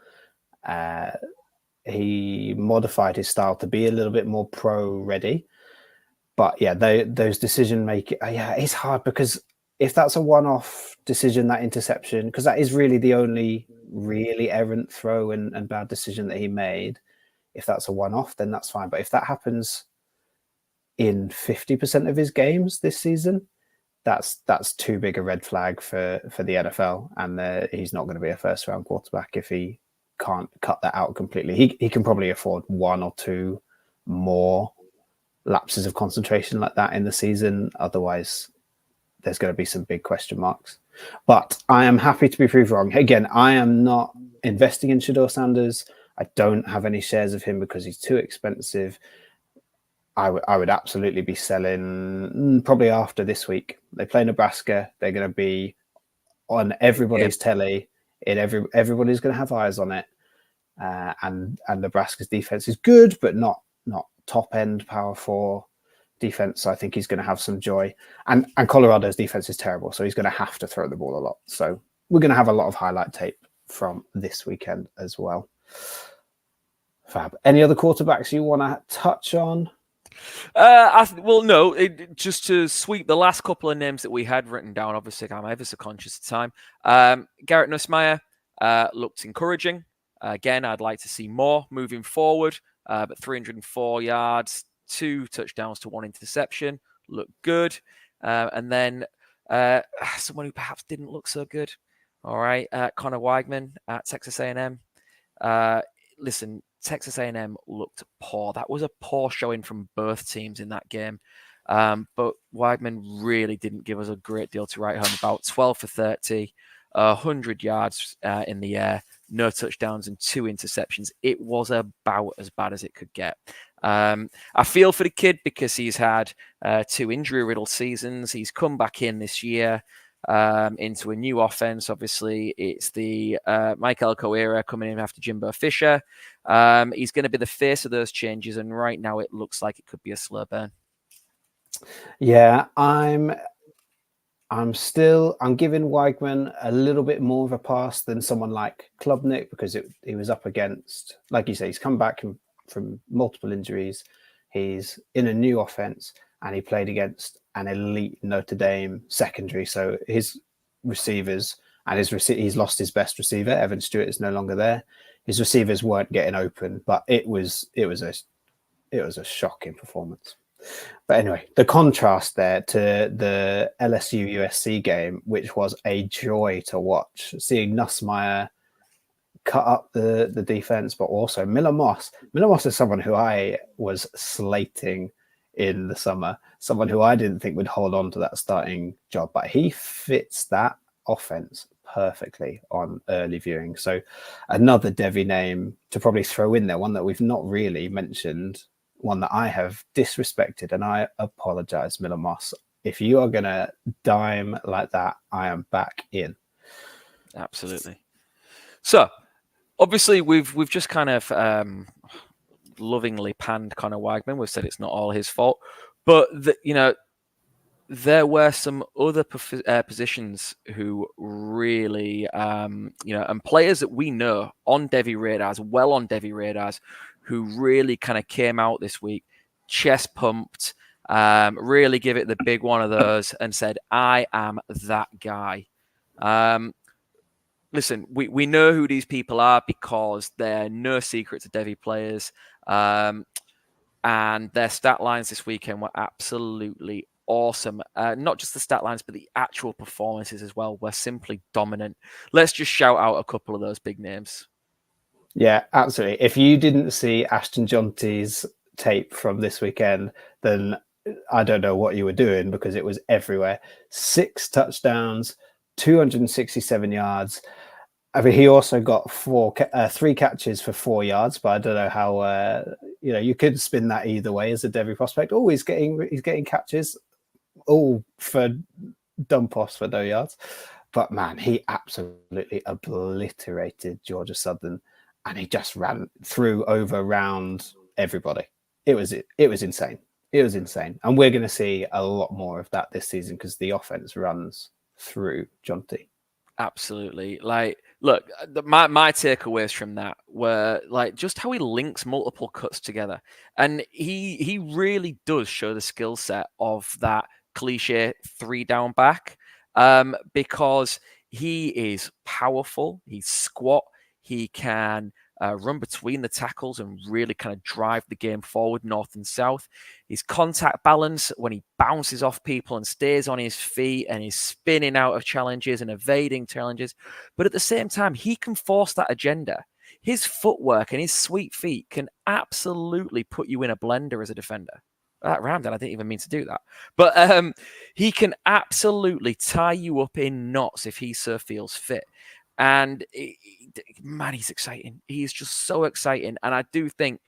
he modified his style to be a little bit more pro ready. But yeah, those decision making, yeah, it's hard because if that's a one-off decision, that interception, because that is really the only really errant throw and bad decision that he made. If that's a one-off, then that's fine. But if that happens in 50% of his games this season, that's too big a red flag for the NFL, and he's not going to be a first-round quarterback if he can't cut that out completely. He can probably afford one or two more lapses of concentration like that in the season. Otherwise, there's going to be some big question marks. But I am happy to be proved wrong. Again, I am not investing in Shedeur Sanders. I don't have any shares of him because he's too expensive. I would absolutely be selling probably after this week. They play Nebraska. They're going to be on everybody's telly. Everybody's going to have eyes on it. And Nebraska's defense is good, but not top end power 4 defense. So I think he's going to have some joy. And Colorado's defense is terrible, so he's going to have to throw the ball a lot. So we're going to have a lot of highlight tape from this weekend as well. Fab. Any other quarterbacks you want to touch on? Just to sweep the last couple of names that we had written down. Obviously, I'm ever so conscious of time. Garrett Nussmeier looked encouraging. Again, I'd like to see more moving forward. But 304 yards, 2 touchdowns to 1 interception, looked good. And then someone who perhaps didn't look so good. All right, Connor Weigman at Texas A&M. Listen, Texas A&M looked poor. That was a poor showing from both teams in that game. But Weigman really didn't give us a great deal to write home about. 12 for 30, 100 yards in the air, no touchdowns and 2 interceptions. It was about as bad as it could get. I feel for the kid because he's had 2 injury-riddled seasons. He's come back in this year into a new offense. Obviously, it's the Mike Elko era coming in after Jimbo Fisher. He's going to be the face of those changes, and right now it looks like it could be a slow burn. Yeah, I'm giving Weigman a little bit more of a pass than someone like Klubnik because he was up against, like you say, he's come back from multiple injuries. He's in a new offense and he played against an elite Notre Dame secondary. So his receivers and he's lost his best receiver. Evan Stewart is no longer there. His receivers weren't getting open, but it was a shocking performance. But anyway, the contrast there to the LSU USC game, which was a joy to watch, seeing Nussmeier cut up the defense, but also Miller Moss. Miller Moss is someone who I was slating in the summer, someone who I didn't think would hold on to that starting job, but he fits that offense perfectly on early viewing. So another Devy name to probably throw in there, one that we've not really mentioned, one that I have disrespected, and I apologize, Miller Moss. If you are going to dime like that, I am back in. Absolutely. So, obviously, we've just kind of lovingly panned Connor Weigman. We've said it's not all his fault, but there were some other positions who really, and players that we know on Devy radars, who really kind of came out this week, chest pumped, really give it the big one of those and said, I am that guy. Listen, we know who these people are because they're no secret to Devy players. And their stat lines this weekend were absolutely awesome. Not just the stat lines, but the actual performances as well were simply dominant. Let's just shout out a couple of those big names. Yeah, absolutely. If you didn't see Ashton Jonty's tape from this weekend, then I don't know what you were doing because it was everywhere. 6 touchdowns, 267 yards. I mean, he also got 3 catches for 4 yards, but I don't know how, you could spin that either way as a Devy prospect. Oh, he's getting catches, all for dump offs for no yards. But man, he absolutely obliterated Georgia Southern. and he just ran through over around everybody. It was insane. It was insane, and we're going to see a lot more of that this season because the offense runs through Jonty. Absolutely. Like, look, my takeaways from that were like just how he links multiple cuts together, and he really does show the skill set of that cliche 3-down back, because he is powerful. He's squat. He can run between the tackles and really kind of drive the game forward, north and south. His contact balance when he bounces off people and stays on his feet and is spinning out of challenges and evading challenges. But at the same time, he can force that agenda. His footwork and his sweet feet can absolutely put you in a blender as a defender. That rhymed, and I didn't even mean to do that. But he can absolutely tie you up in knots if he so feels fit. And man, he's exciting. He's just so exciting. And I do think,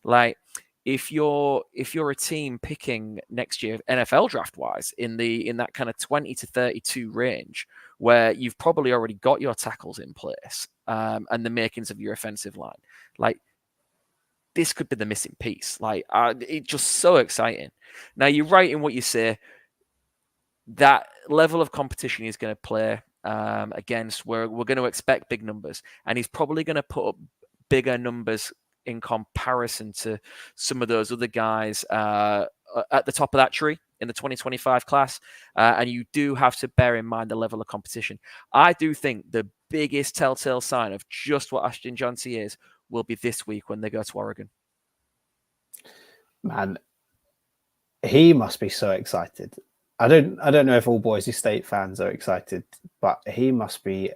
like, if you're a team picking next year NFL draft wise in that kind of 20 to 32 range, where you've probably already got your tackles in place, and the makings of your offensive line, like, this could be the missing piece. Like, it's just so exciting. Now, you're right in what you say. That level of competition he's going to play against, we're going to expect big numbers, and he's probably going to put up bigger numbers in comparison to some of those other guys at the top of that tree in the 2025 class. And you do have to bear in mind the level of competition. I do think the biggest telltale sign of just what Ashton Jonty is will be this week when they go to Oregon. Man, he must be so excited. I don't know if all Boise State fans are excited, but he must be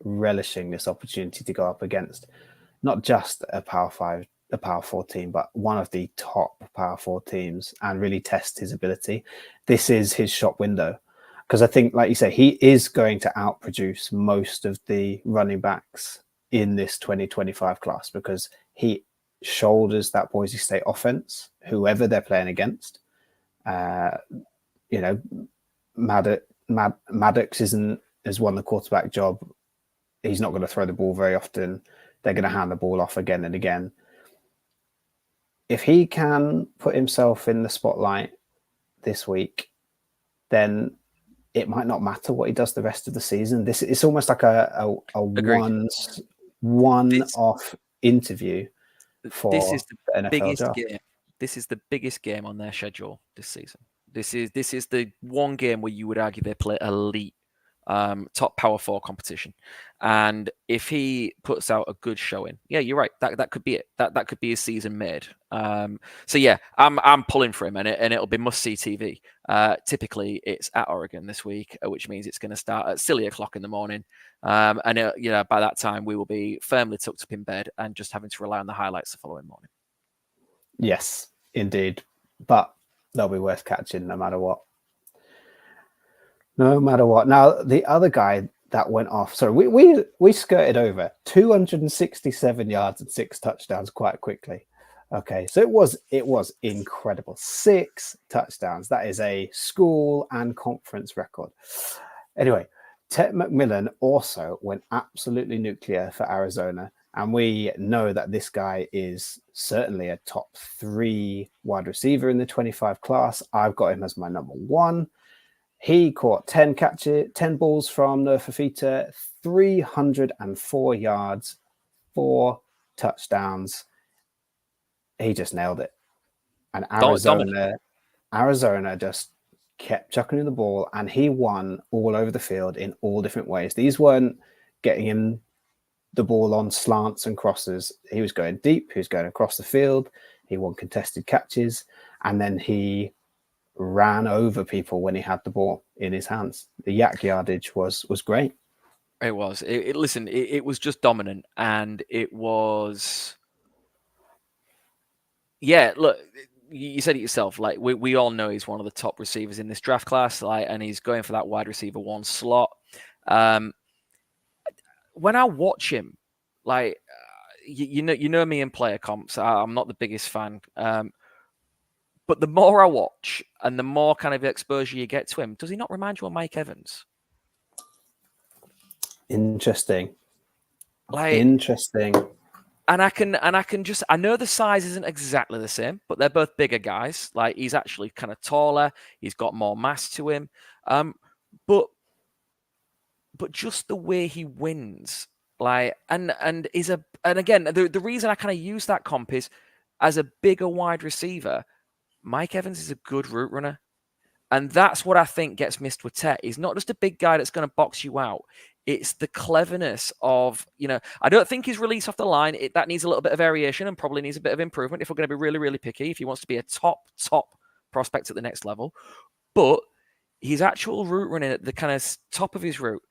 relishing this opportunity to go up against not just a Power 5, a Power 4 team, but one of the top Power 4 teams, and really test his ability. This is his shop window, because I think, like you say, he is going to outproduce most of the running backs in this 2025 class, because he shoulders that Boise State offense, whoever they're playing against. Maddox has won the quarterback job. He's not going to throw the ball very often. They're going to hand the ball off again and again. If he can put himself in the spotlight this week, then it might not matter what he does the rest of the season. It's almost like a one-off interview for the NFL biggest draft. game. This is the biggest game on their schedule this season. This is the one game where you would argue they play elite, top Power 4 competition. And if he puts out a good showing, yeah, you're right. That could be it. That could be a season made. So yeah, I'm pulling for him, and it'll be must see TV. Typically, it's at Oregon this week, which means it's going to start at silly o'clock in the morning. And by that time we will be firmly tucked up in bed and just having to rely on the highlights the following morning. Yes, indeed, but they'll be worth catching no matter what. No matter what. Now, the other guy that went off, so we skirted over 267 yards and 6 touchdowns quite quickly. Okay, so it was incredible. 6 touchdowns. That is a school and conference record. Anyway, Ted McMillan also went absolutely nuclear for Arizona. And we know that this guy is certainly a top 3 wide receiver in the 25 class. I've got him as my number 1. He caught 10 balls from Noah Fafita, 304 yards, 4 touchdowns. He just nailed it. And Arizona just kept chucking him the ball, and he won all over the field in all different ways. These weren't getting him the ball on slants and crosses. He was going deep. He was going across the field. He won contested catches, and then he ran over people when he had the ball in his hands. The yak yardage was great. It was. Listen, it was just dominant, and it was. Yeah, look, you said it yourself. Like we all know he's one of the top receivers in this draft class. Like, and he's going for that wide receiver 1 slot. When I watch him, like you know me in player comps, I'm not the biggest fan. But the more I watch and the more kind of exposure you get to him, does he not remind you of Mike Evans? Interesting. Like, interesting. And I can just, I know the size isn't exactly the same, but they're both bigger guys. Like, he's actually kind of taller. He's got more mass to him. But just the way he wins, like, and again, the reason I kind of use that comp is, as a bigger wide receiver, Mike Evans is a good route runner. And that's what I think gets missed with Tet. He's not just a big guy that's going to box you out. It's the cleverness of, I don't think his release off the line, that needs a little bit of variation and probably needs a bit of improvement if we're going to be really, really picky, if he wants to be a top prospect at the next level. But his actual route running at the kind of top of his route,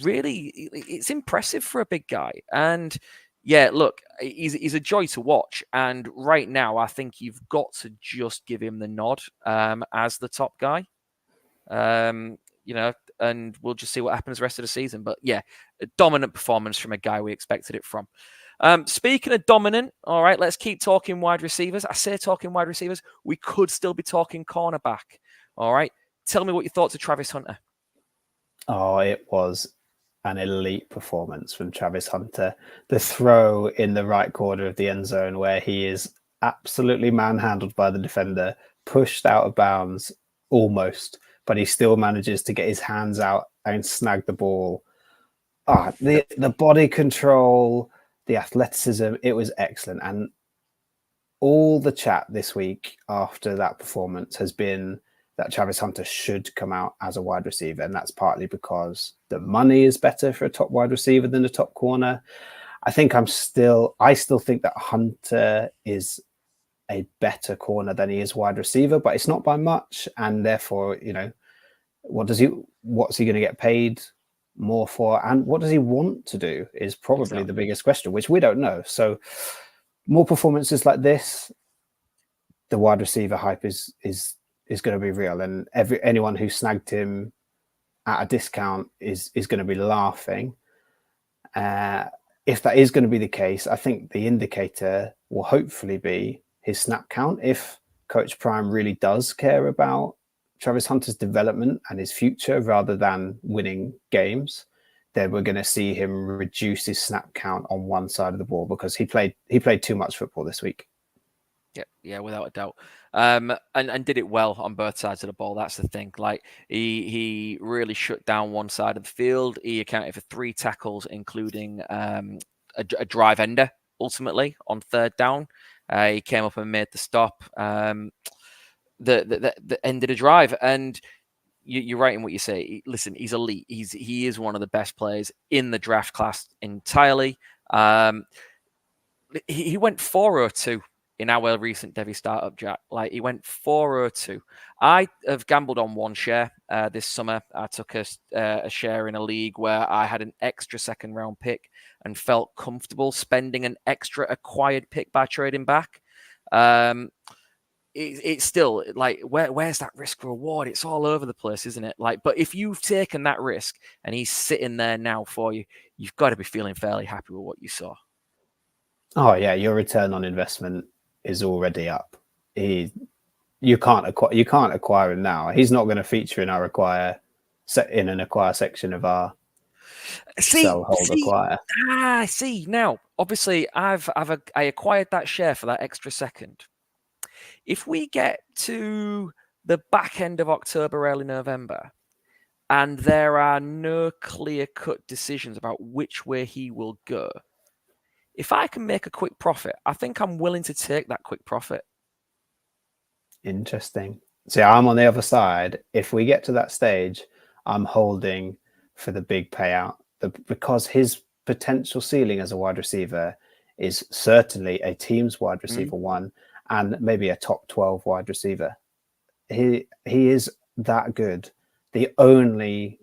really, it's impressive for a big guy. And yeah, look, he's a joy to watch. And right now, I think you've got to just give him the nod as the top guy. And we'll just see what happens the rest of the season. But yeah, a dominant performance from a guy we expected it from. Speaking of dominant, all right, let's keep talking wide receivers. I say talking wide receivers, we could still be talking cornerback. All right, tell me what your thoughts of Travis Hunter. Oh, it was an elite performance from Travis Hunter. The throw in the right corner of the end zone where he is absolutely manhandled by the defender, pushed out of bounds almost, but he still manages to get his hands out and snag the ball. The body control, the athleticism, it was excellent. And all the chat this week after that performance has been that Travis Hunter should come out as a wide receiver. And that's partly because the money is better for a top wide receiver than a top corner. I still think that Hunter is a better corner than he is wide receiver, but it's not by much. And therefore, what's he going to get paid more for? And what does he want to do is probably the biggest question, which we don't know. So more performances like this, the wide receiver hype is going to be real, and anyone who snagged him at a discount is going to be laughing. If that is going to be the case, I think the indicator will hopefully be his snap count. If Coach Prime really does care about Travis Hunter's development and his future rather than winning games, then we're going to see him reduce his snap count on one side of the ball, because he played too much football this week. Yeah, without a doubt. And did it well on both sides of the ball. That's the thing. Like, he really shut down one side of the field. He accounted for 3 tackles, including a drive ender, ultimately, on 3rd down. He came up and made the stop that ended a drive. And you're right in what you say. Listen, he's elite. He is one of the best players in the draft class entirely. He went 402 in our recent Devy startup, Jack. Like, he went 402. I have gambled on one share this summer. I took a share in a league where I had an extra 2nd round pick and felt comfortable spending an extra acquired pick by trading back. It's still like, where's that risk reward? It's all over the place, isn't it? Like, but if you've taken that risk and he's sitting there now for you, you've got to be feeling fairly happy with what you saw. Oh yeah, your return on investment is already up. You can't acquire him now. He's not going to feature in our acquire section of our sell, hold, acquire. I see. Now, obviously, I acquired that share for that extra 2nd. If we get to the back end of October, early November, and there are no clear-cut decisions about which way he will go, if I can make a quick profit, I think I'm willing to take that quick profit. Interesting. See, I'm on the other side. If we get to that stage, I'm holding for the big payout, because his potential ceiling as a wide receiver is certainly a team's wide receiver 1 and maybe a top 12 wide receiver. He is that good. The only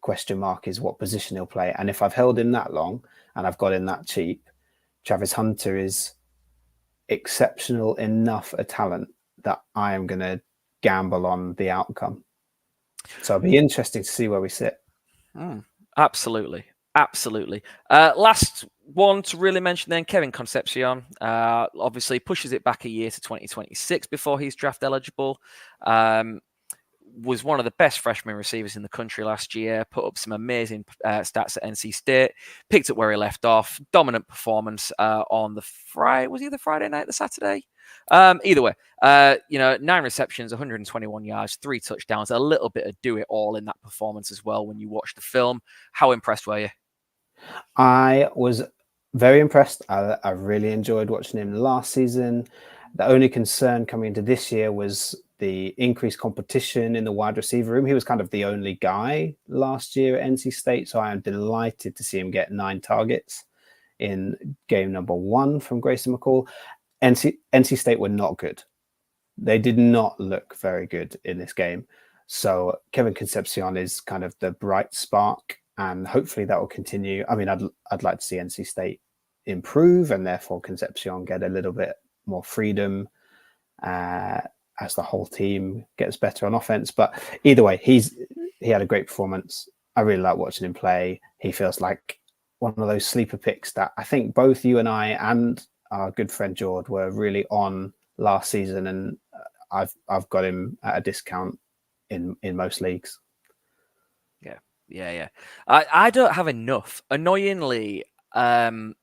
question mark is what position he'll play. And if I've held him that long and I've got him that cheap, Travis Hunter is exceptional enough a talent that I am going to gamble on the outcome. So it'll be interesting to see where we sit. Absolutely. Last one to really mention then, Kevin Concepcion. Obviously pushes it back a year to 2026 before he's draft eligible. was one of the best freshman receivers in the country last year, put up some amazing stats at NC State, picked up where he left off, dominant performance on the Friday. Was he the Friday night, the Saturday? Either way, 9 receptions, 121 yards, 3 touchdowns, a little bit of do it all in that performance as well when you watch the film. How impressed were you? I was very impressed. I really enjoyed watching him last season. The only concern coming into this year was the increased competition in the wide receiver room. He was kind of the only guy last year at NC State, so I am delighted to see him get 9 targets in game number 1 from Grayson McCall. NC State were not good. They did not look very good in this game. So Kevin Concepcion is kind of the bright spark, and hopefully that will continue. I mean, I'd like to see NC State improve and therefore Concepcion get a little bit more freedom as the whole team gets better on offense. But either way, he had a great performance. I really like watching him play. He feels like one of those sleeper picks that I think both you and I and our good friend George were really on last season, and I've got him at a discount in most leagues. Yeah. I don't have enough. Annoyingly, like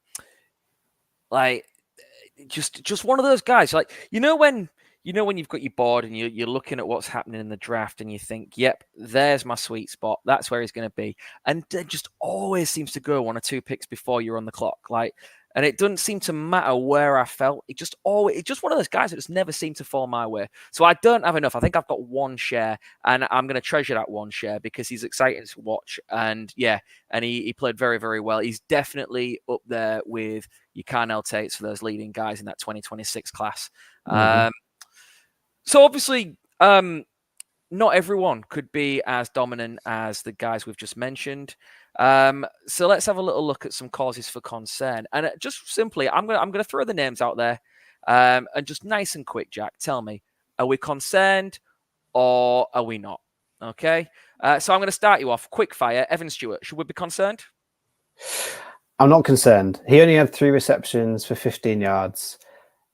just one of those guys. Like when you've got your board and you're looking at what's happening in the draft and you think, yep, there's my sweet spot. That's where he's going to be. And it just always seems to go 1 or 2 picks before you're on the clock. And it doesn't seem to matter where I felt. It's just one of those guys that just never seemed to fall my way. So I don't have enough. I think I've got 1 share, and I'm going to treasure that 1 share because he's exciting to watch. And he played very, very well. He's definitely up there with your Carnell Tates for those leading guys in that 2026 class. Mm-hmm. So obviously, not everyone could be as dominant as the guys we've just mentioned. So let's have a little look at some causes for concern. And just simply, I'm gonna throw the names out there, and just nice and quick, Jack. Tell me, are we concerned or are we not? Okay. So I'm going to start you off. Quick fire. Evan Stewart. Should we be concerned? I'm not concerned. He only had 3 receptions for 15 yards.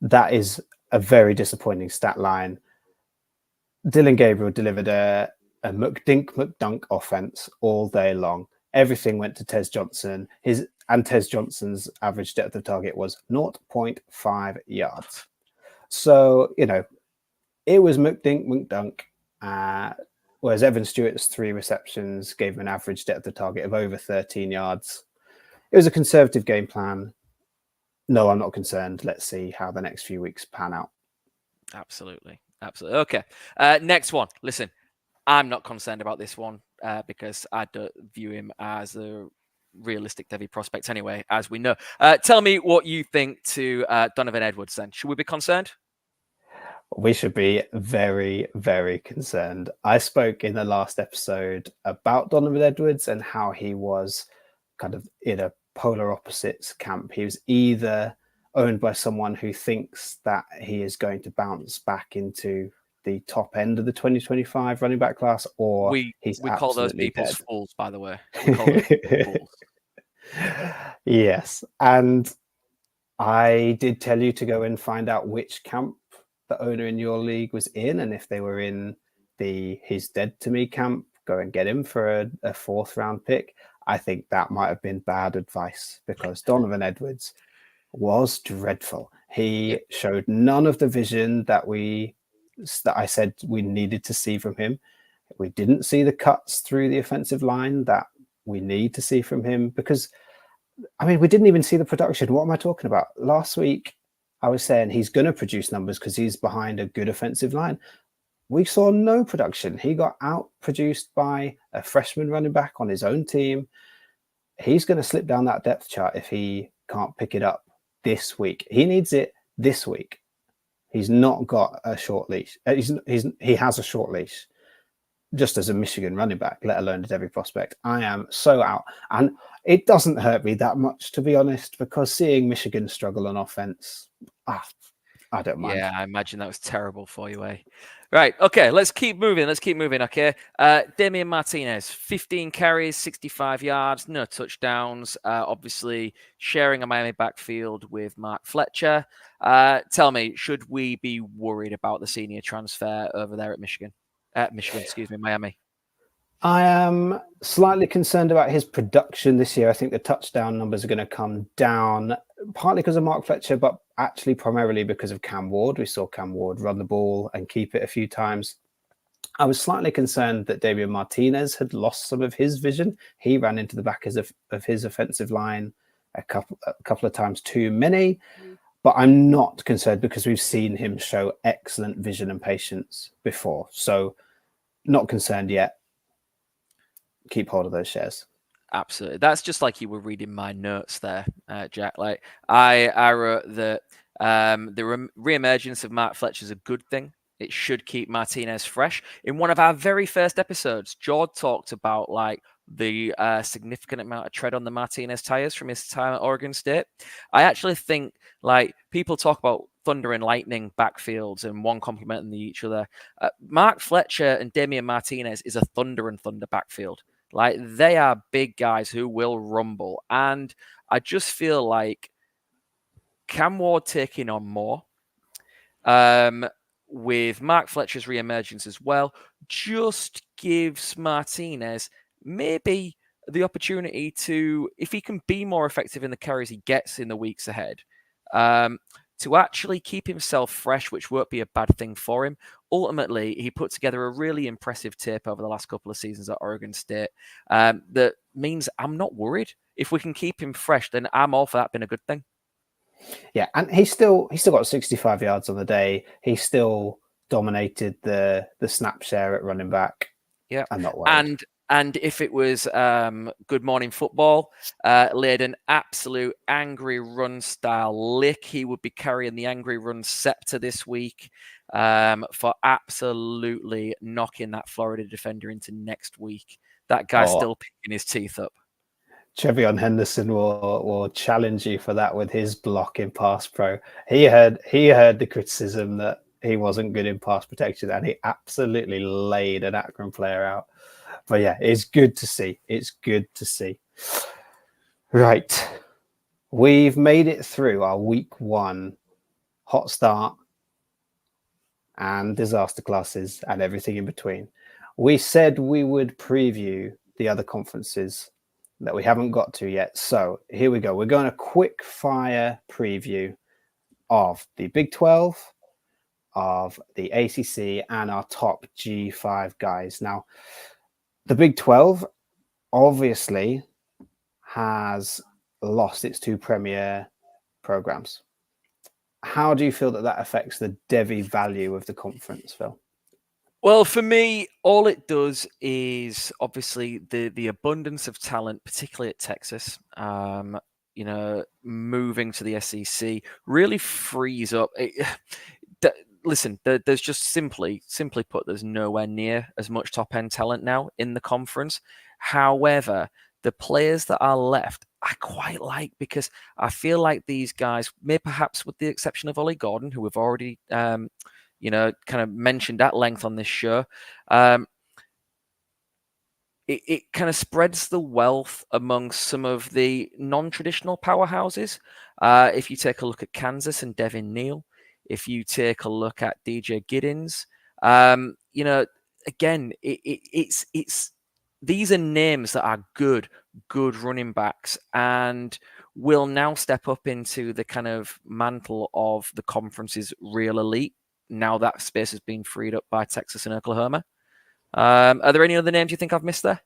That is a very disappointing stat line. Dylan Gabriel delivered a McDink offense all day long. Everything went to Tez Johnson. Tez Johnson's average depth of target was 0.5 yards. So, it was McDunk, whereas Evan Stewart's 3 receptions gave him an average depth of target of over 13 yards. It was a conservative game plan. No, I'm not concerned. Let's see how the next few weeks pan out. Absolutely. Okay. Next one. Listen, I'm not concerned about this one because I don't view him as a realistic Devy prospect anyway, as we know. Tell me what you think to Donovan Edwards then. Should we be concerned? We should be very, very concerned. I spoke in the last episode about Donovan Edwards and how he was kind of in a polar opposites camp. He was either owned by someone who thinks that he is going to bounce back into the top end of the 2025 running back class, or we call those people fools, by the way. We call them fools. Yes, and I did tell you to go and find out which camp the owner in your league was in, and if they were in the he's dead to me camp, go and get him for a 4th round pick. I think that might have been bad advice because Donovan Edwards was dreadful. He showed none of the vision that I said we needed to see from him. We didn't see the cuts through the offensive line that we need to see from him because, we didn't even see the production. What am I talking about? Last week, I was saying he's going to produce numbers because he's behind a good offensive line. We saw no production. He got outproduced by a freshman running back on his own team. He's going to slip down that depth chart if he can't pick it up this week. He needs it this week. He's not got a short leash. He has a short leash just as a Michigan running back, let alone a Devy prospect. I am so out. And it doesn't hurt me that much, to be honest, because seeing Michigan struggle on offense, I don't mind. Yeah, I imagine that was terrible for you, eh? Right, okay, let's keep moving, okay? Damian Martinez, 15 carries, 65 yards, no touchdowns, obviously sharing a Miami backfield with Mark Fletcher. Tell me, should we be worried about the senior transfer over there at Michigan? Michigan, excuse me, Miami. I am slightly concerned about his production this year. I think the touchdown numbers are going to come down, partly because of Mark Fletcher, but actually primarily because of Cam Ward. We saw Cam Ward run the ball and keep it a few times. I was slightly concerned that Damian Martinez had lost some of his vision. He ran into the back of his offensive line a couple of times too many. But I'm not concerned because we've seen him show excellent vision and patience before. So not concerned yet. Keep hold of those shares. Absolutely. That's just like you were reading my notes there, Jack. Like I wrote that the re-emergence of Mark Fletcher is a good thing. It should keep Martinez fresh. In one of our very first episodes, George talked about like the significant amount of tread on the Martinez tires from his time at Oregon State. I actually think like people talk about thunder and lightning backfields and one complementing each other. Mark Fletcher and Damian Martinez is a thunder and thunder backfield. Like they are big guys who will rumble. And I just feel like Cam Ward taking on more with Mark Fletcher's reemergence as well, just gives Martinez maybe the opportunity to, if he can be more effective in the carries he gets in the weeks ahead, to actually keep himself fresh, which won't be a bad thing for him. Ultimately, he put together a really impressive tape over the last couple of seasons at Oregon State. That means I'm not worried. If we can keep him fresh, then I'm all for that being a good thing. Yeah, and he's still got 65 yards on the day. He still dominated the snap share at running back. Yeah, I'm not worried. And if it was Good Morning Football, laid an absolute angry run style lick, he would be carrying the angry run scepter this week for absolutely knocking that Florida defender into next week. That guy's still picking his teeth up. Trevion Henderson will challenge you for that with his block in pass pro. He heard the criticism that he wasn't good in pass protection, and he absolutely laid an Akron player out. But yeah, it's good to see. It's good to see. Right. We've made it through our week 1 hot start and disaster classes and everything in between. We said we would preview the other conferences that we haven't got to yet. So here we go. We're going a quick fire preview of the Big 12, of the ACC, and our top G5 guys. Now, the Big 12 obviously has lost its 2 premier programs. How do you feel that affects the Devy value of the conference, Phil? Well, for me, all it does is obviously the abundance of talent, particularly at Texas, moving to the SEC really frees up. Listen, there's just simply put, there's nowhere near as much top end talent now in the conference. However, the players that are left, I quite like, because I feel like these guys, may perhaps with the exception of Ollie Gordon, who we've already, kind of mentioned at length on this show, it kind of spreads the wealth among some of the non-traditional powerhouses. If you take a look at Kansas and Devin Neal, if you take a look at DJ Giddens, again, it's these are names that are good running backs and will now step up into the kind of mantle of the conference's real elite. Now that space has been freed up by Texas and Oklahoma. Are there any other names you think I've missed there?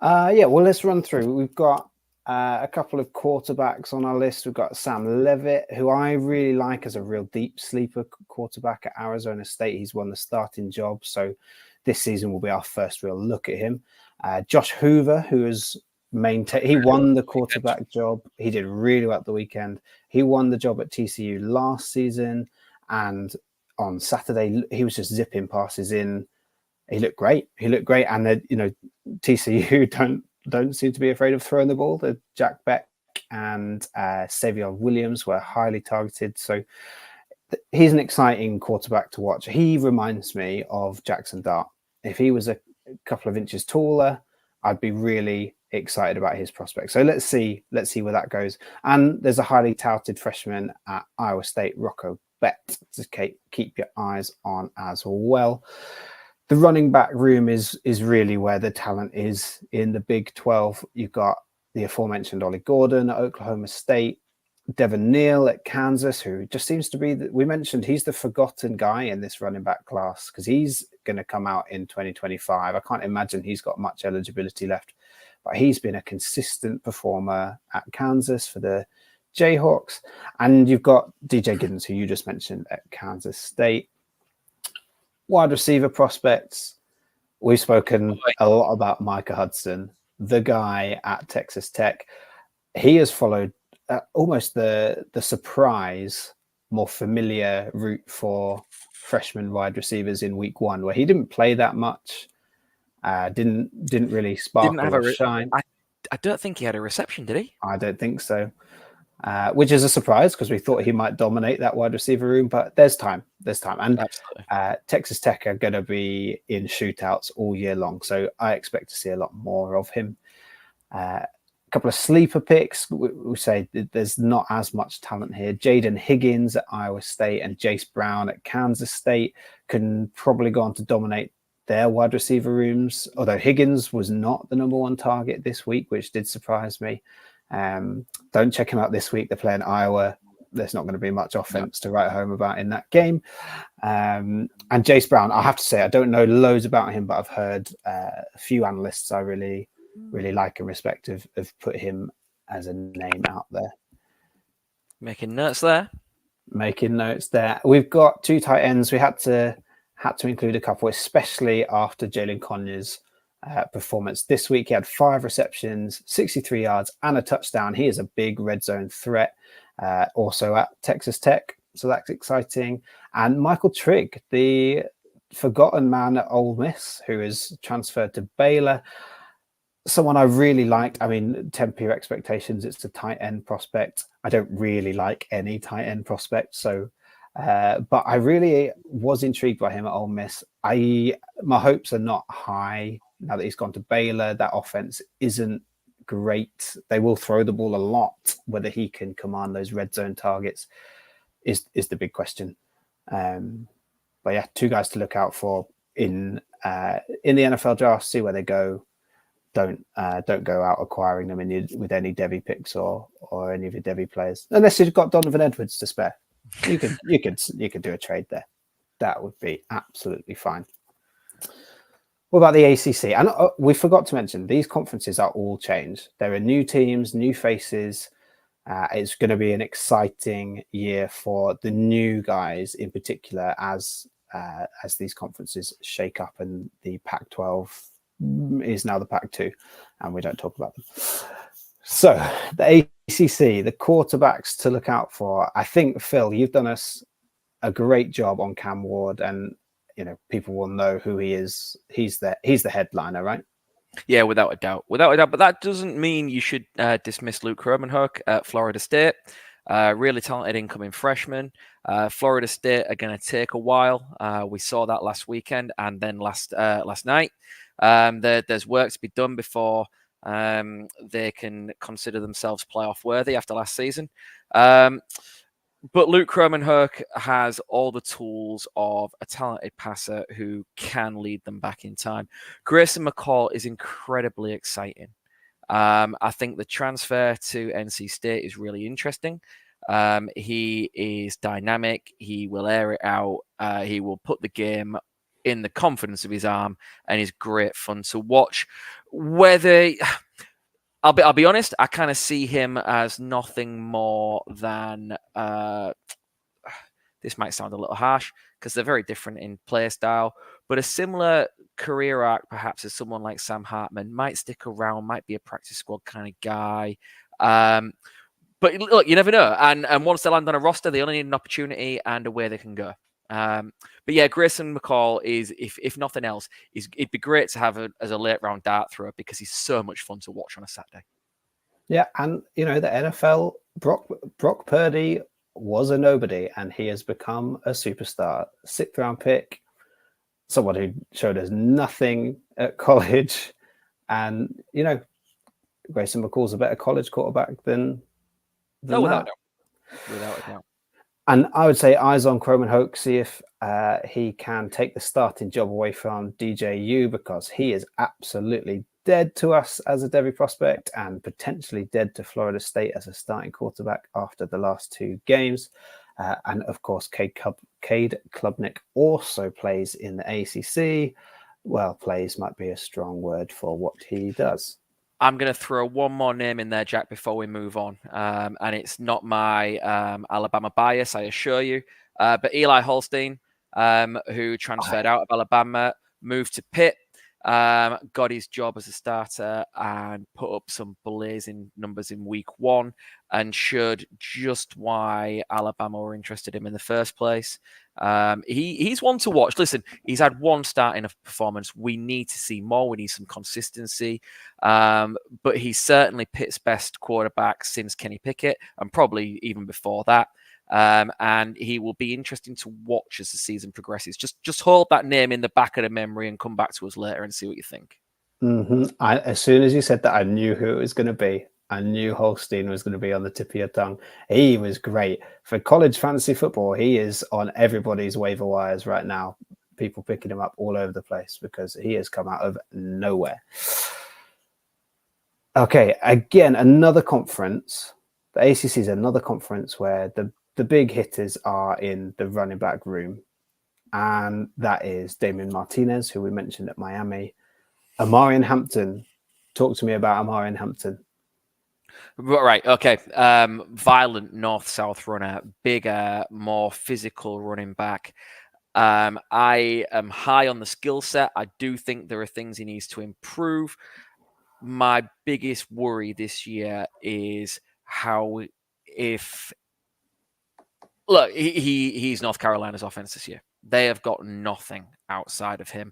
Yeah, well, let's run through. We've got a couple of quarterbacks on our list. We've got Sam Leavitt, who I really like as a real deep sleeper quarterback at Arizona State. He's won the starting job, so this season will be our first real look at him. Josh Hoover, who has he won the quarterback job. He did really well at the weekend. He won the job at TCU last season, and on Saturday he was just zipping passes in. He looked great. And TCU don't seem to be afraid of throwing the ball. The Jack Beck and Savion Williams were highly targeted. So he's an exciting quarterback to watch. He reminds me of Jackson Dart. If he was a couple of inches taller, I'd be really excited about his prospects. So let's see where that goes. And there's a highly touted freshman at Iowa State, Rocco Bett, to keep your eyes on as well. the running back room is really where the talent is in the Big 12. You've got the aforementioned Ollie Gordon at Oklahoma State, Devin Neal at Kansas, who just seems to be, we mentioned he's the forgotten guy in this running back class because he's going to come out in 2025. I can't imagine he's got much eligibility left, but he's been a consistent performer at Kansas for the Jayhawks. And you've got DJ Giddens, who you just mentioned, at Kansas State. Wide receiver prospects. We've spoken a lot about Micah Hudson, the guy at Texas Tech. He has followed almost the surprise, more familiar route for freshman wide receivers in week 1, where he didn't play that much, didn't really sparkle or shine. I don't think he had a reception, did he? I don't think so. Which is a surprise because we thought he might dominate that wide receiver room, but there's time. And Texas Tech are going to be in shootouts all year long, so I expect to see a lot more of him. A couple of sleeper picks. We say there's not as much talent here. Jaden Higgins at Iowa State and Jace Brown at Kansas State can probably go on to dominate their wide receiver rooms, although Higgins was not the number 1 target this week, which did surprise me. Don't check him out this week. They're playing Iowa. There's not going to be much offense to write home about in that game. And Jace Brown, I have to say, I don't know loads about him, but I've heard a few analysts I really like and respect have put him as a name out there. Making notes there. We've got 2 tight ends. We had to include a couple, especially after Jalen Conyers' performance this week. He had 5 receptions, 63 yards and a touchdown. He is a big red zone threat, also at Texas Tech, so that's exciting. And Michael Trigg, the forgotten man at Ole Miss, who is transferred to Baylor, someone I really liked. I mean, temper your expectations. It's a tight end prospect. I don't really like any tight end prospect, so but I really was intrigued by him at Ole Miss. My hopes are not high now that he's gone to Baylor. That offense isn't great. They will throw the ball a lot. Whether he can command those red zone targets is the big question. But yeah, 2 guys to look out for in the NFL draft. See where they go. Don't go out acquiring them with any Devy picks or any of your Devy players, unless you've got Donovan Edwards to spare. You could do a trade there. That would be absolutely fine. What about the ACC? And we forgot to mention, these conferences are all changed. There are new teams, new faces. It's going to be an exciting year for the new guys in particular as these conferences shake up and the Pac-12 is now the Pac-2 and we don't talk about them. So the ACC, the quarterbacks to look out for. I think, Phil, you've done us a great job on Cam Ward, and people will know who he is. He's the headliner, right? Yeah, without a doubt. But that doesn't mean you should dismiss Luke Romanhoek at Florida State. Really talented incoming freshman. Florida State are going to take a while. We saw that last weekend and then last night. There's work to be done before they can consider themselves playoff worthy after last season. But Luke Romanhoek has all the tools of a talented passer who can lead them back in time. Grayson McCall is incredibly exciting. I think the transfer to NC State is really interesting. He is dynamic. He will air it out. He will put the game in the confidence of his arm, and is great fun to watch. Whether I'll be honest, I kind of see him as nothing more than this might sound a little harsh because they're very different in play style, but a similar career arc perhaps as someone like Sam Hartman. Might stick around, might be a practice squad kind of guy. But look, you never know. And once they land on a roster, they only need an opportunity and a way they can go. But yeah, Grayson McCall is, if nothing else, it'd be great to have as a late round dart thrower because he's so much fun to watch on a Saturday. Yeah, and the NFL, Brock Purdy was a nobody, and he has become a superstar. 6th round pick, someone who showed us nothing at college, and Grayson McCall's a better college quarterback than without a doubt. And I would say eyes on Croman Hoke, see if he can take the starting job away from DJU, because he is absolutely dead to us as a Devy prospect and potentially dead to Florida State as a starting quarterback after the last 2 games. And of course, Cade Klubnik also plays in the ACC. Well, plays might be a strong word for what he does. I'm going to throw one more name in there, Jack, before we move on. And it's not my Alabama bias, I assure you. But Eli Holstein, who transferred out of Alabama, moved to Pitt, got his job as a starter and put up some blazing numbers in week 1 and showed just why Alabama were interested in him in the first place. He's one to watch. Listen, he's had 1 starting performance. We need to see more. We need some consistency. But he's certainly Pitt's best quarterback since Kenny Pickett, and probably even before that. And he will be interesting to watch as the season progresses. Just hold that name in the back of the memory and come back to us later and see what you think. As soon as you said that, I knew who it was going to be. I knew Holstein was going to be on the tip of your tongue. He was great. For college fantasy football, he is on everybody's waiver wires right now. People picking him up all over the place because he has come out of nowhere. Okay, again, another conference. The ACC is another conference where the big hitters are in the running back room. And that is Damian Martinez, who we mentioned at Miami. Amarian Hampton. Talk to me about Amarian Hampton. Right. Okay. Violent north-south runner, bigger, more physical running back. I am high on the skill set. I do think there are things he needs to improve. My biggest worry this year is he's North Carolina's offense this year. They have got nothing outside of him.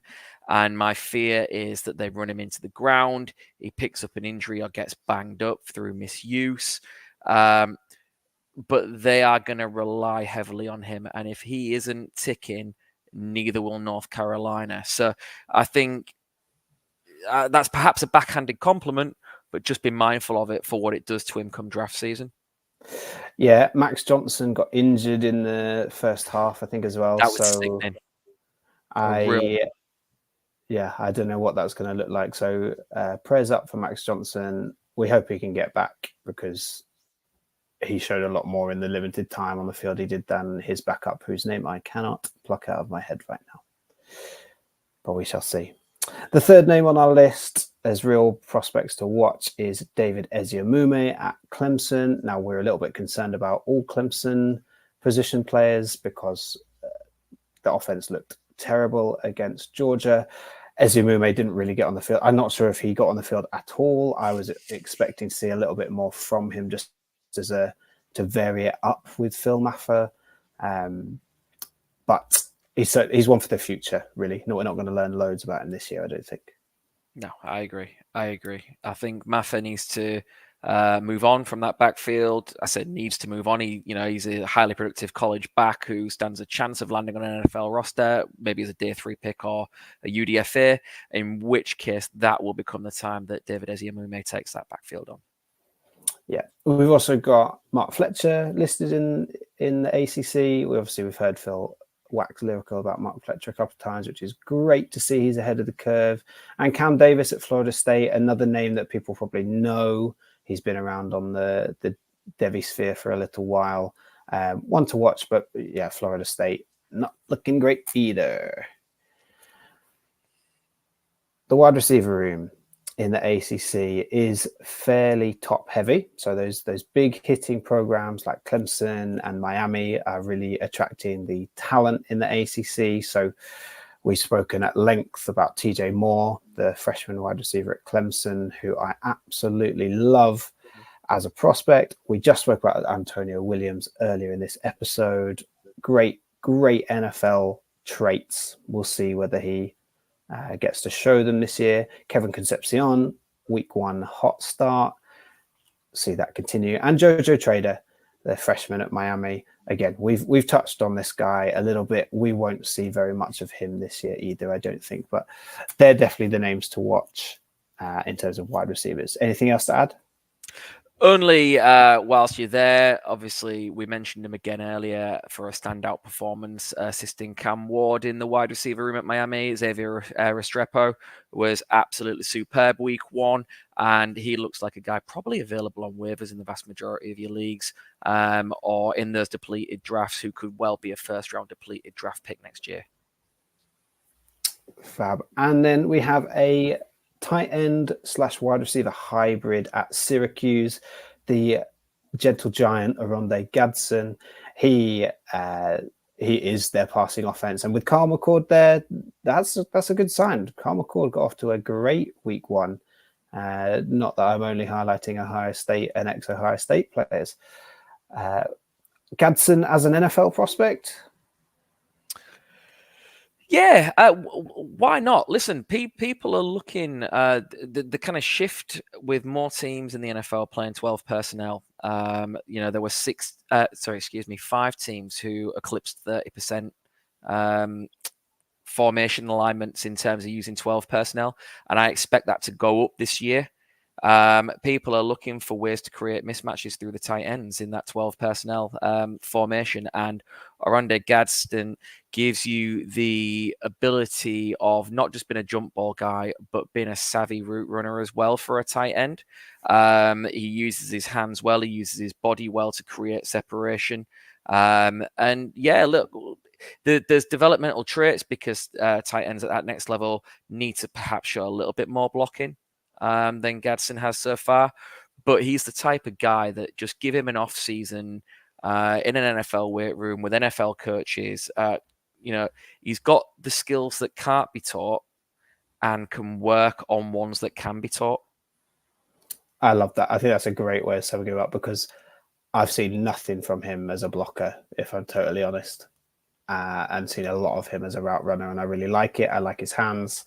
And my fear is that they run him into the ground. He picks up an injury or gets banged up through misuse. But they are going to rely heavily on him. And if he isn't ticking, neither will North Carolina. So I think that's perhaps a backhanded compliment, but just be mindful of it for what it does to him come draft season. Yeah, Max Johnson got injured in the first half, I think, as well. That was sickening. I don't know what that's going to look like. So prayers up for Max Johnson. We hope he can get back, because he showed a lot more in the limited time on the field he did than his backup, whose name I cannot pluck out of my head right now. But we shall see. The third name on our list as real prospects to watch is David Eziamume at Clemson. Now, we're a little bit concerned about all Clemson position players because the offense looked terrible against Georgia. Eziamume didn't really get on the field. I'm not sure if he got on the field at all. I was expecting to see a little bit more from him, just as to vary it up with Phil Maffer. But he's one for the future, really. No, we're not going to learn loads about him this year, I don't think. No, I agree. I think Maffer needs to move on from that backfield. I said needs to move on. He's a highly productive college back who stands a chance of landing on an NFL roster, maybe as a day 3 pick or a UDFA, in which case that will become the time that David Eziamume takes that backfield on. Yeah. We've also got Mark Fletcher listed in the ACC. We've heard Phil wax lyrical about Mark Fletcher a couple of times, which is great to see. He's ahead of the curve. And Cam Davis at Florida State, another name that people probably know. He's been around on the Devy sphere for a little while. One to watch, but yeah, Florida State not looking great either. The wide receiver room in the ACC is fairly top heavy. So those big hitting programs like Clemson and Miami are really attracting the talent in the ACC. So we've spoken at length about TJ Moore, the freshman wide receiver at Clemson, who I absolutely love as a prospect. We just spoke about Antonio Williams earlier in this episode. Great NFL traits. We'll see whether he gets to show them this year. Kevin Concepcion, week 1 hot start. See that continue. And Jojo Trader, the freshman at Miami. Again, we've touched on this guy a little bit. We won't see very much of him this year either, I don't think. But they're definitely the names to watch in terms of wide receivers. Anything else to add? Only whilst you're there, obviously, we mentioned him again earlier for a standout performance, assisting Cam Ward in the wide receiver room at Miami. Xavier Restrepo was absolutely superb week 1, and he looks like a guy probably available on waivers in the vast majority of your leagues, or in those depleted drafts, who could well be a first-round depleted draft pick next year. Fab. And then we have a tight end / wide receiver hybrid at Syracuse, the gentle giant Oronde Gadsden. He is their passing offense, and with Carl McCord there, that's a good sign. Carl McCord got off to a great week 1. Not that I'm only highlighting Ohio State and ex-Ohio State players. Gadsden as an NFL prospect. Yeah, why not? Listen, people are looking the kind of shift with more teams in the NFL playing 12 personnel. There were 5 teams who eclipsed 30% formation alignments in terms of using 12 personnel, and I expect that to go up this year. People are looking for ways to create mismatches through the tight ends in that 12 personnel formation, and Oronde Gadsden gives you the ability of not just being a jump ball guy, but being a savvy route runner as well for a tight end. He uses his hands well, he uses his body well to create separation. And yeah, look, there's developmental traits because tight ends at that next level need to perhaps show a little bit more blocking than Gadsden has so far. But he's the type of guy that just give him an off season in an NFL weight room with NFL coaches. He's got the skills that can't be taught and can work on ones that can be taught. I love that. I think that's a great way of summing him up, because I've seen nothing from him as a blocker, if I'm totally honest, and seen a lot of him as a route runner, and I really like it. I like his hands.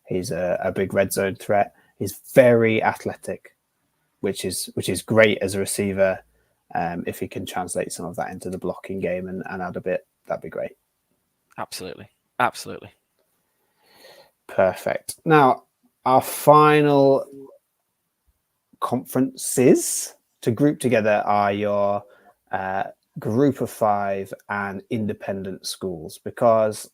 He's a big red zone threat. He's very athletic, which is great as a receiver. If he can translate some of that into the blocking game and add a bit, that'd be great. Absolutely. Perfect. Now, our final conferences to group together are your group of 5 and independent schools, because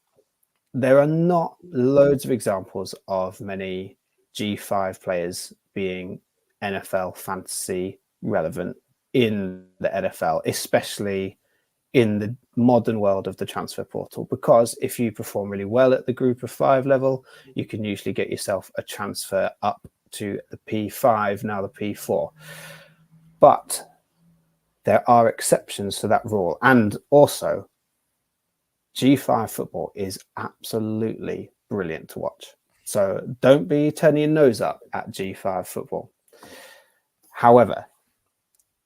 there are not loads of examples of many G5 players being NFL fantasy relevant in the NFL, especially in the modern world of the transfer portal, because if you perform really well at the group of 5 level, you can usually get yourself a transfer up to the P5, now the P4. But there are exceptions to that rule. And also, G5 football is absolutely brilliant to watch. So don't be turning your nose up at G5 football. However,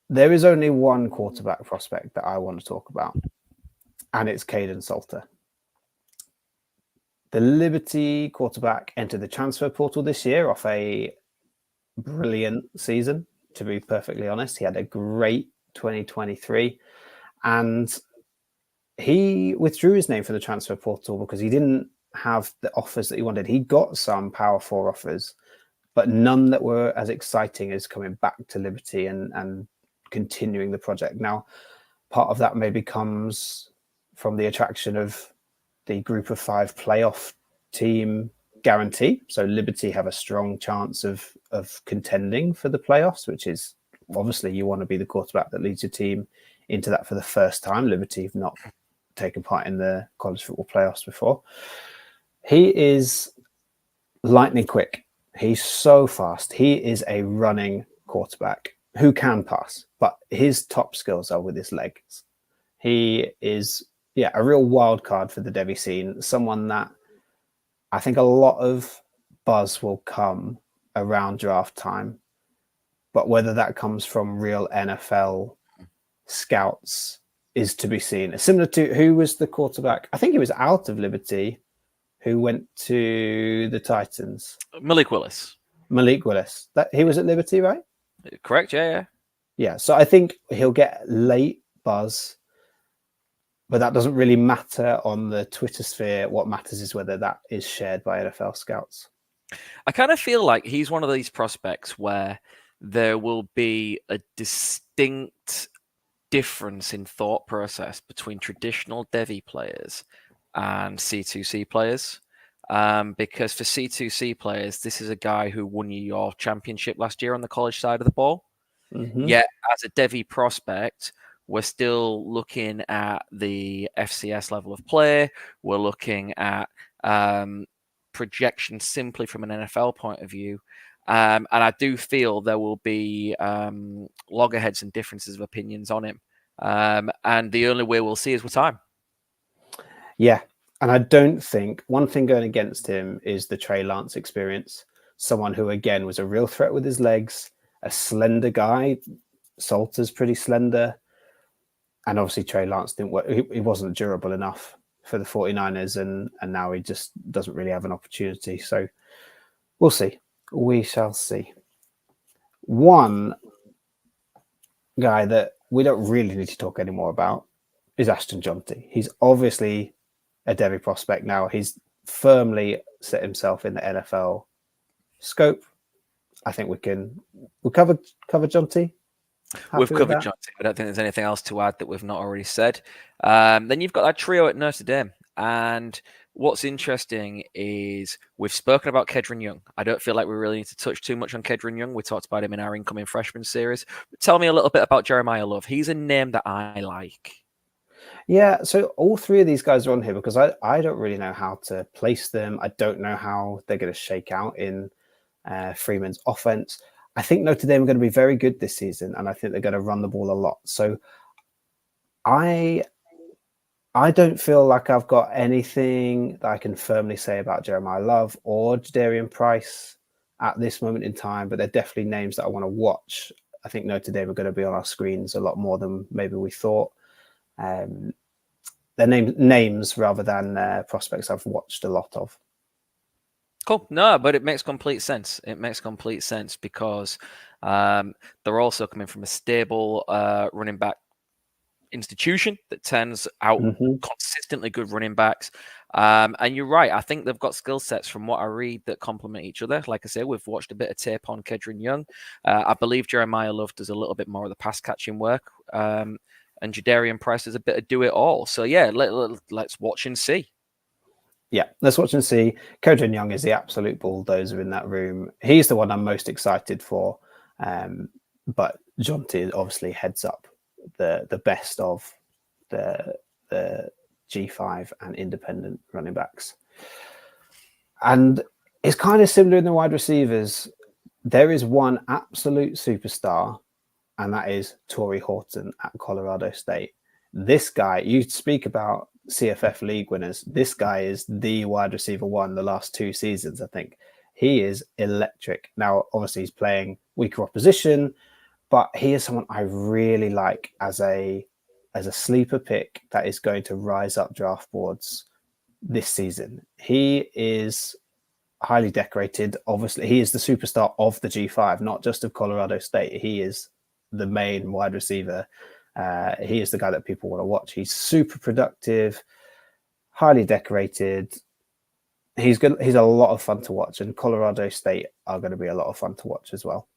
there is only one quarterback prospect that I want to talk about, and it's Caden Salter. The Liberty quarterback entered the transfer portal this year off a brilliant season, to be perfectly honest. He had a great 2023, and he withdrew his name from the transfer portal because he didn't have the offers that he wanted. He got some Power 4 offers, but none that were as exciting as coming back to Liberty and continuing the project. Now, part of that maybe comes from the attraction of the group of 5 playoff team guarantee. So Liberty have a strong chance of contending for the playoffs, which is obviously you want to be the quarterback that leads your team into that for the first time. Liberty have not taken part in the college football playoffs before. He is lightning quick. He's so fast. He is a running quarterback who can pass, but his top skills are with his legs. He is, a real wild card for the Devy scene. Someone that I think a lot of buzz will come around draft time, but whether that comes from real NFL scouts is to be seen. Similar to who was the quarterback? I think he was out of Liberty, who went to the Titans. Malik Willis. That he was at Liberty, right? Correct. Yeah. Yeah. So I think he'll get late buzz, but that doesn't really matter on the Twitter sphere. What matters is whether that is shared by NFL scouts. I kind of feel like he's one of these prospects where there will be a distinct difference in thought process between traditional Devy players and C2C players. Because for C2C players, this is a guy who won you your championship last year on the college side of the ball. Yet, as a Devy prospect, we're still looking at the FCS level of play. We're looking at projection simply from an NFL point of view. And I do feel there will be loggerheads and differences of opinions on him. And the only way we'll see is with time. Yeah. And I don't think one thing going against him is the Trey Lance experience. Someone who, again, was a real threat with his legs, a slender guy. Salter's pretty slender. And obviously Trey Lance didn't work. He wasn't durable enough for the 49ers, and now he just doesn't really have an opportunity. So we'll see. We shall see. One guy that we don't really need to talk anymore about is Ashton Jonty. He's obviously a Devy prospect now. He's firmly set himself in the NFL scope. I think we'll cover Jonty. We've covered Jonty. I don't think there's anything else to add that we've not already said. Then you've got that trio at Notre Dame. And what's interesting is we've spoken about Kedron Young. I don't feel like we really need to touch too much on Kedron Young. We talked about him in our incoming freshman series. But tell me a little bit about Jeremiah Love. He's a name that I like. Yeah, so all three of these guys are on here because I don't really know how to place them. I don't know how they're going to shake out in Freeman's offense. I think Notre Dame are going to be very good this season, and I think they're going to run the ball a lot. So I don't feel like I've got anything that I can firmly say about Jeremiah Love or Jadarian Price at this moment in time, but they're definitely names that I want to watch. I think Notre Dame are going to be on our screens a lot more than maybe we thought. They're names rather than prospects I've watched a lot of. Cool. No, but it makes complete sense. It makes complete sense because they're also coming from a stable running back institution that turns out consistently good running backs. And you're right. I think they've got skill sets from what I read that complement each other. Like I say, we've watched a bit of tape on Kedron Young. I believe Jeremiah Love does a little bit more of the pass catching work. And Jadarian Price does a bit of do it all. So yeah, let's watch and see. Yeah, let's watch and see. Kedron Young is the absolute bulldozer in that room. He's the one I'm most excited for. But Jonty obviously heads up the best of the G5 and independent running backs. And it's kind of similar in the wide receivers. There is one absolute superstar, and that is Torrey Horton at Colorado State. This guy, you speak about CFF league winners. This guy is the wide receiver one the last 2 seasons, I think. He is electric. Now, obviously, he's playing weaker opposition, but he is someone I really like as a sleeper pick that is going to rise up draft boards this season. He is highly decorated. Obviously, he is the superstar of the G5, not just of Colorado State. He is the main wide receiver. He is the guy that people want to watch. He's super productive, highly decorated. He's good. He's a lot of fun to watch, and Colorado State are going to be a lot of fun to watch as well.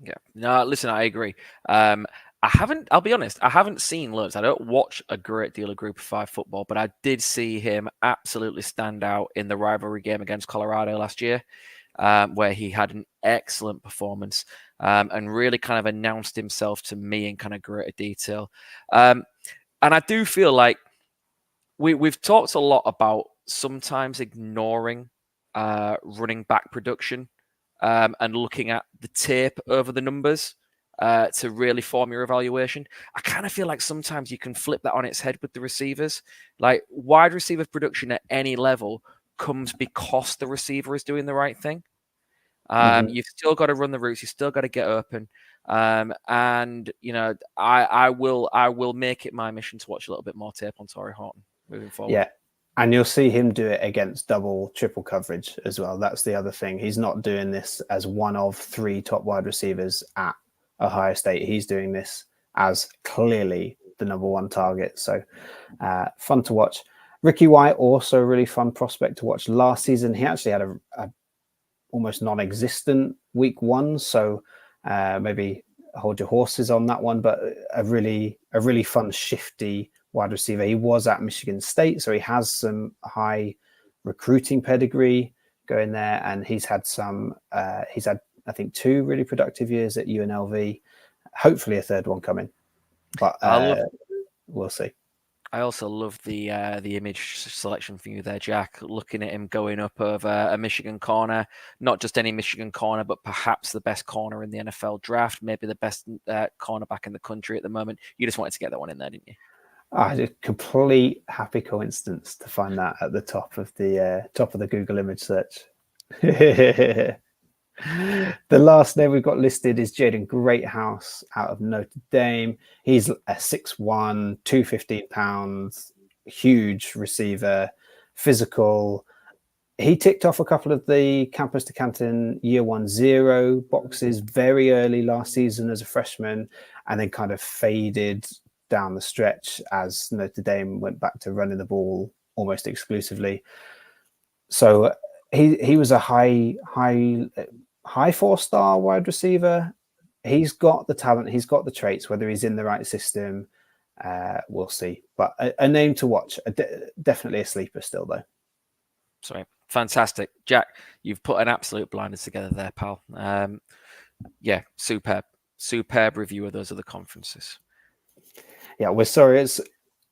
Yeah. No, listen, I agree. I'll be honest, I haven't seen loads. I don't watch a great deal of Group of 5 football, but I did see him absolutely stand out in the rivalry game against Colorado last year, where he had an excellent performance and really kind of announced himself to me in kind of greater detail. And I do feel like we've talked a lot about sometimes ignoring running back production and looking at the tape over the numbers to really form your evaluation. I kind of feel like sometimes you can flip that on its head with the receivers. Like wide receiver production at any level comes because the receiver is doing the right thing. You've still got to run the routes. You've still got to get open. And you know, I will make it my mission to watch a little bit more tape on Torrey Horton moving forward. Yeah. And you'll see him do it against double, triple coverage as well. That's the other thing. He's not doing this as one of 3 top wide receivers at Ohio State. He's doing this as clearly the number 1 target. So fun to watch. Ricky White, also a really fun prospect to watch. Last season, he actually had a almost non-existent week 1. So Maybe hold your horses on that one, but a really fun, shifty wide receiver. He was at Michigan State, so he has some high recruiting pedigree going there, and he's had I think 2 really productive years at UNLV. Hopefully a third one coming, but we'll see. I also love the image selection for you there, Jack. Looking at him going up over a Michigan corner, not just any Michigan corner, but perhaps the best corner in the NFL draft, maybe the best cornerback in the country at the moment. You just wanted to get that one in there, didn't you? A complete happy coincidence to find that at the top of the Google image search. The last name we've got listed is Jaden Greathouse out of Notre Dame. He's a 6'1", 215 pounds, huge receiver, physical. He ticked off a couple of the Campus to Canton year 1-0 boxes very early last season as a freshman, and then kind of faded down the stretch as Notre Dame went back to running the ball almost exclusively. So he was a high 4-star wide receiver. He's got the talent, he's got the traits. Whether he's in the right system, we'll see. But a name to watch. Definitely a sleeper still, though. Sorry, fantastic, Jack. You've put an absolute blinder together there, pal. Yeah, superb review of those other conferences. Yeah, we're sorry it's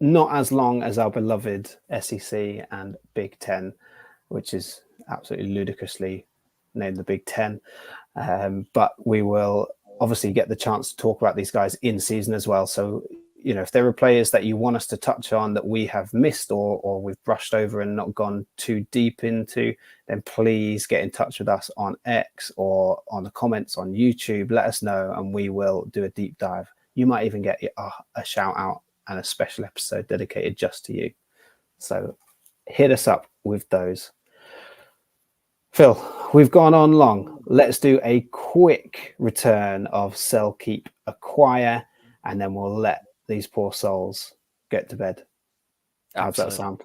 not as long as our beloved SEC and Big Ten, which is absolutely ludicrously named the Big Ten. But we will obviously get the chance to talk about these guys in season as well. So, if there are players that you want us to touch on that we have missed or we've brushed over and not gone too deep into, then please get in touch with us on X or on the comments on YouTube. Let us know and we will do a deep dive. You might even get a shout out and a special episode dedicated just to you. So hit us up with those. Phil, we've gone on long. Let's do a quick return of sell, keep, acquire, and then we'll let these poor souls get to bed. How's that sound?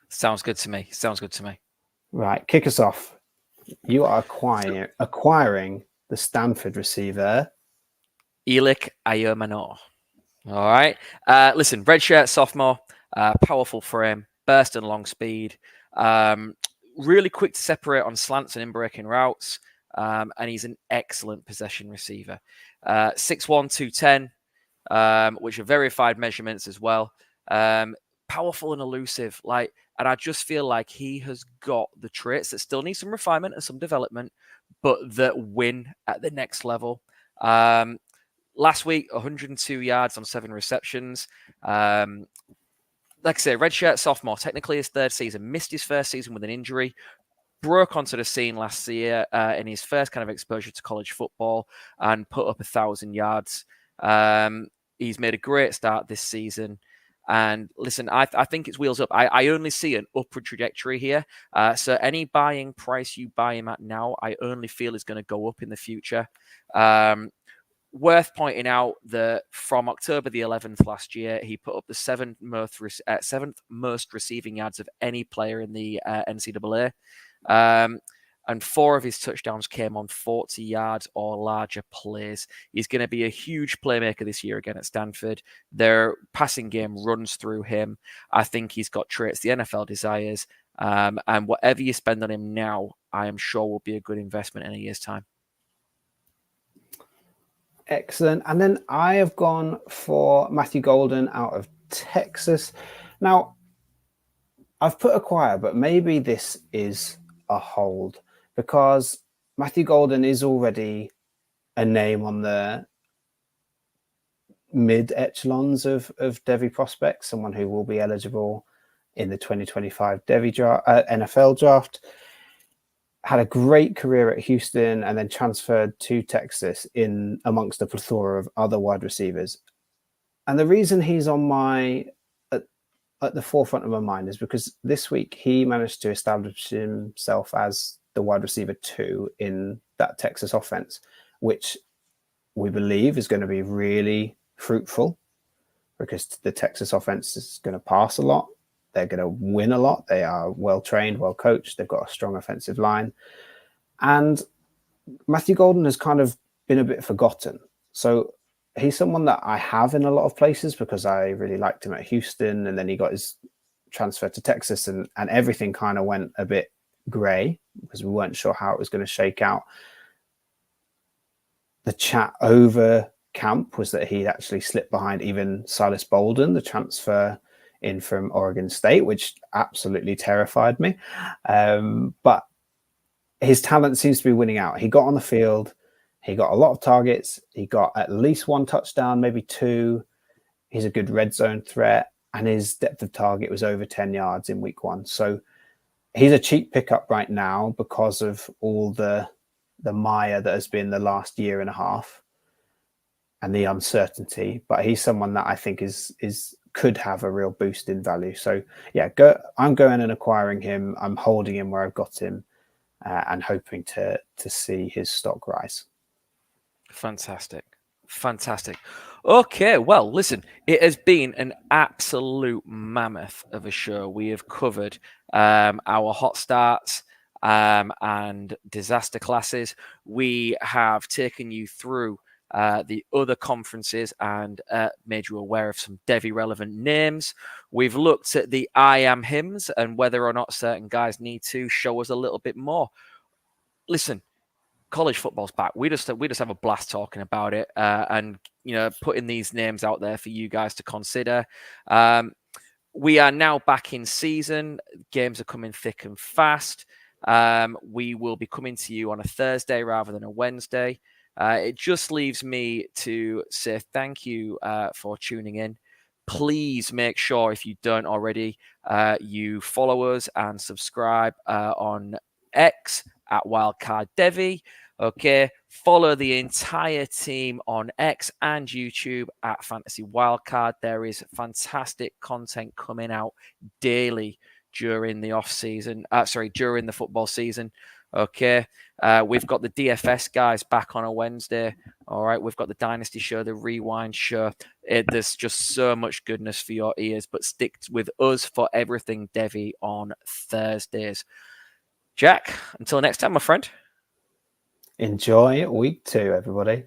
Sounds good to me. Right, kick us off. You are acquiring the Stanford receiver, Elic Ayomano. All right. Listen, redshirt sophomore, powerful frame, burst and long speed. Really quick to separate on slants and in-breaking routes. And he's an excellent possession receiver. 6'1", 210, which are verified measurements as well. Powerful and elusive. And I just feel like he has got the traits that still need some refinement and some development, but that win at the next level. Last week, 102 yards on 7 receptions. Like I say, redshirt sophomore, technically his 3rd season, missed his 1st season with an injury, broke onto the scene last year in his first kind of exposure to college football and put up 1,000 yards. He's made a great start this season. And listen, I think it's wheels up. I only see an upward trajectory here. So any buying price you buy him at now, I only feel is going to go up in the future. Worth pointing out that from October the 11th last year, he put up the 7th most receiving yards of any player in the NCAA. And 4 of his touchdowns came on 40 yards or larger plays. He's going to be a huge playmaker this year again at Stanford. Their passing game runs through him. I think he's got traits the NFL desires. And whatever you spend on him now, I am sure will be a good investment in a year's time. Excellent. And then I have gone for Matthew Golden out of Texas. Now, I've put acquire, but maybe this is a hold because Matthew Golden is already a name on the mid echelons of Devy prospects, someone who will be eligible in the 2025 Devy NFL draft. Had a great career at Houston and then transferred to Texas in amongst a plethora of other wide receivers. And the reason he's on at the forefront of my mind is because this week he managed to establish himself as the wide receiver 2 in that Texas offense, which we believe is going to be really fruitful because the Texas offense is going to pass a lot. They're going to win a lot. They are well-trained, well-coached. They've got a strong offensive line. And Matthew Golden has kind of been a bit forgotten. So he's someone that I have in a lot of places because I really liked him at Houston, and then he got his transfer to Texas, and everything kind of went a bit grey because we weren't sure how it was going to shake out. The chat over camp was that he'd actually slipped behind even Silas Bolden, the transfer in from Oregon State, which absolutely terrified me. But his talent seems to be winning out. He got on the field. He got a lot of targets. He got at least 1 touchdown, maybe 2. He's a good red zone threat. And his depth of target was over 10 yards in week 1. So he's a cheap pickup right now because of all the mire that has been the last year and a half and the uncertainty. But he's someone that I think could have a real boost in value. So yeah, I'm going and acquiring him. I'm holding him where I've got him and hoping to see his stock rise. Fantastic. Okay, well, listen, it has been an absolute mammoth of a show. We have covered our hot starts and disaster classes. We have taken you through the other conferences and made you aware of some Devy relevant names. We've looked at the I am hymns and whether or not certain guys need to show us a little bit more. Listen, college football's back. We just have a blast talking about it and putting these names out there for you guys to consider. We are now back in season. Games are coming thick and fast. We will be coming to you on a Thursday rather than a Wednesday. It just leaves me to say thank you for tuning in. Please make sure, if you don't already, you follow us and subscribe on X at Wildcard Devy. Okay, follow the entire team on X and YouTube at Fantasy Wildcard. There is fantastic content coming out daily during the during the football season. Okay, we've got the DFS guys back on a Wednesday. All right, we've got the Dynasty show, the Rewind show. There's just so much goodness for your ears, but stick with us for everything Devy on Thursdays. Jack, until next time, my friend. Enjoy week 2, everybody.